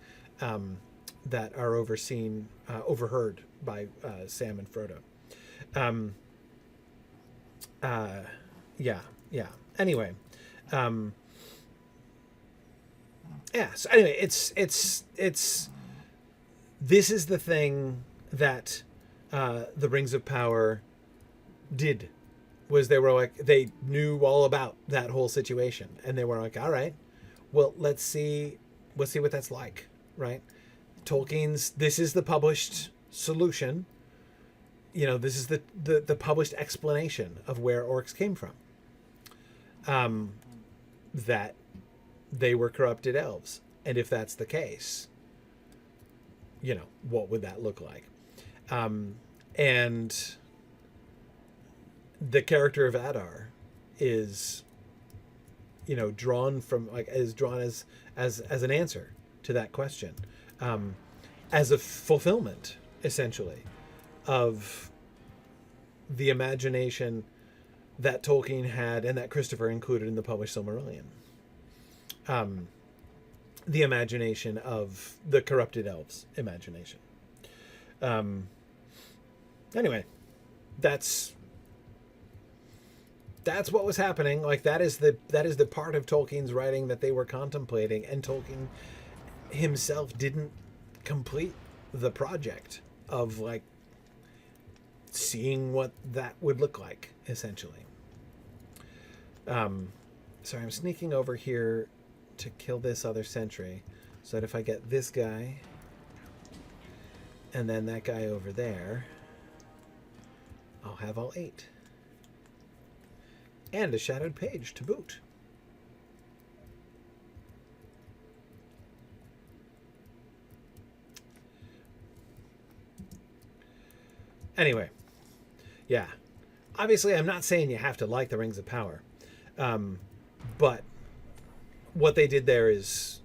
that are overheard by Sam and Frodo. Yeah. Anyway, So anyway, it's this is the thing that the Rings of Power did. Was they knew all about that whole situation, and they were like, all right, well, let's see what that's like, right? This is the published solution. This is the published explanation of where orcs came from. That they were corrupted elves. And if that's the case, what would that look like? And the character of Adar is, drawn as an answer to that question, as a fulfillment, essentially, of the imagination that Tolkien had and that Christopher included in the published Silmarillion. The imagination of the corrupted elves' imagination. Anyway, that's what was happening. Like that is the part of Tolkien's writing that they were contemplating, and Tolkien himself didn't complete the project of seeing what that would look like, essentially. Sorry, I'm sneaking over here to kill this other sentry, so that if I get this guy and then that guy over there, I'll have all 8. And a shadowed page to boot. Anyway, yeah. Obviously, I'm not saying you have to like the Rings of Power, but what they did there is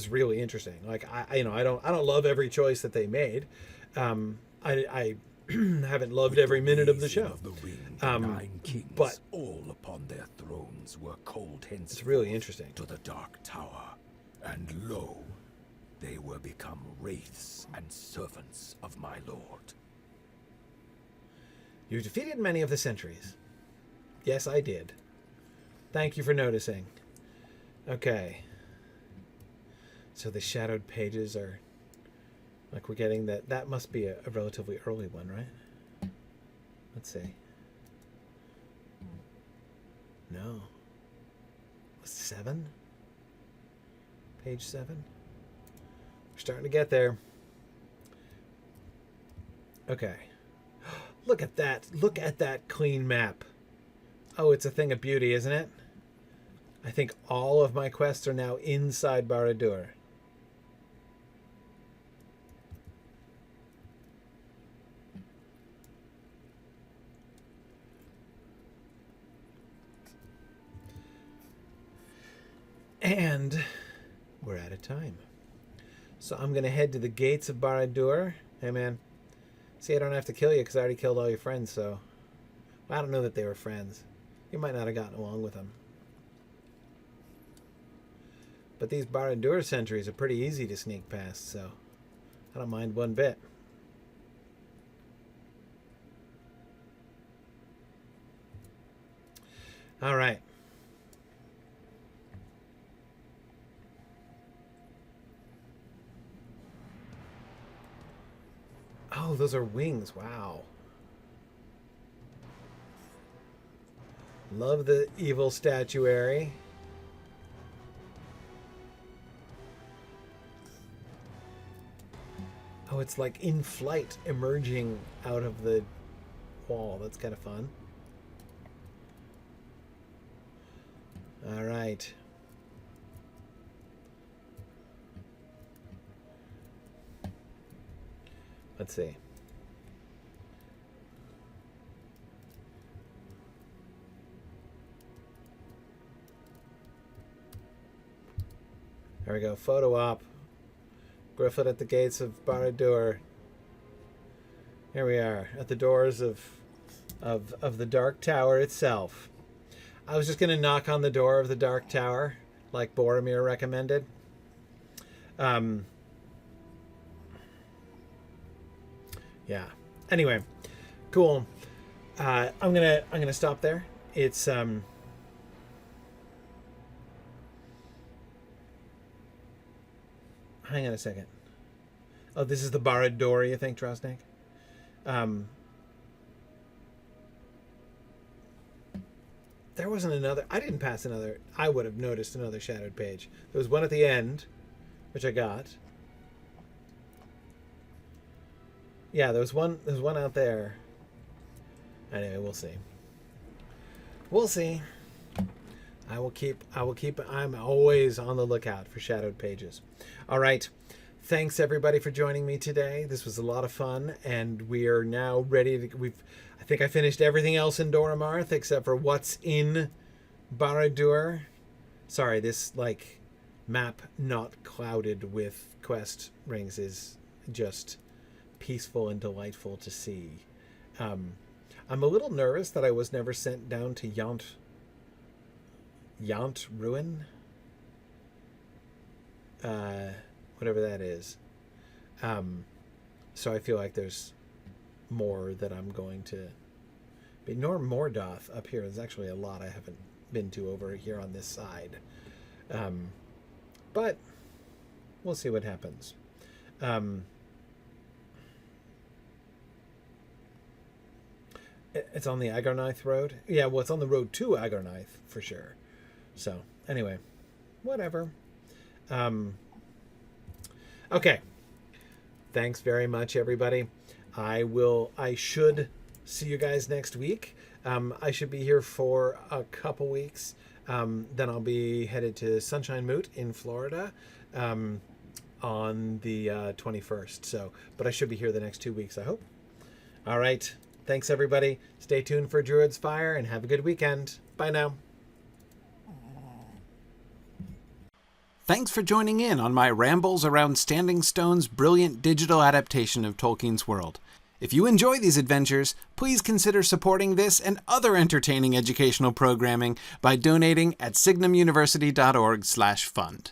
really interesting. I don't love every choice that they made. I haven't loved every minute of the show. Of the ring, the 9 kings, but all upon their thrones were called hence. It's really interesting. To the Dark Tower, and lo, they were become wraiths and servants of my lord. You defeated many of the sentries. Yes, I did. Thank you for noticing. Okay. So the shadowed pages are... we're getting that... That must be a relatively early one, right? Let's see. No. 7? Page 7? We're starting to get there. Okay. Look at that. Look at that clean map. Oh, it's a thing of beauty, isn't it? I think all of my quests are now inside Barad-dûr. And we're out of time. So I'm going to head to the gates of Barad-dûr. Hey, man. See, I don't have to kill you because I already killed all your friends, so... Well, I don't know that they were friends. You might not have gotten along with them. But these Barad-dûr sentries are pretty easy to sneak past, so... I don't mind one bit. All right. Oh, those are wings. Wow. Love the evil statuary. Oh, it's like in flight, emerging out of the wall. That's kind of fun. All right. Let's see. There we go. Photo op. Gryfflet at the gates of Barad-dûr. Here we are at the doors of the Dark Tower itself. I was just going to knock on the door of the Dark Tower, like Boromir recommended. Yeah. Anyway, cool. I'm gonna stop there. It's hang on a second. Oh, this is the Barad-dûr, you think, Drosnik? There wasn't another. I didn't pass another. I would have noticed another shadowed page. There was one at the end, which I got. Yeah, there's one out there. Anyway, we'll see. We'll see. I will keep. I'm always on the lookout for shadowed pages. All right. Thanks everybody for joining me today. This was a lot of fun, and we are now ready to. I think I finished everything else in Dor Amarth except for what's in Barad-dûr. Sorry, this map not clouded with quest rings is just peaceful and delightful to see. I'm a little nervous that I was never sent down to Yant Ruin. Whatever that is. So I feel like there's more that I'm going to be. Nor Mordoth up here. There's actually a lot I haven't been to over here on this side. But we'll see what happens. It's on the Agornith road. Yeah, well, it's on the road to Agornith for sure. So anyway, whatever. Okay. Thanks very much, everybody. I should see you guys next week. I should be here for a couple weeks. Then I'll be headed to Sunshine Moot in Florida on the 21st. So, but I should be here the next 2 weeks, I hope. All right. Thanks, everybody. Stay tuned for Druid's Fire and have a good weekend. Bye now. Thanks for joining in on my rambles around Standing Stone's brilliant digital adaptation of Tolkien's world. If you enjoy these adventures, please consider supporting this and other entertaining educational programming by donating at signumuniversity.org/fund.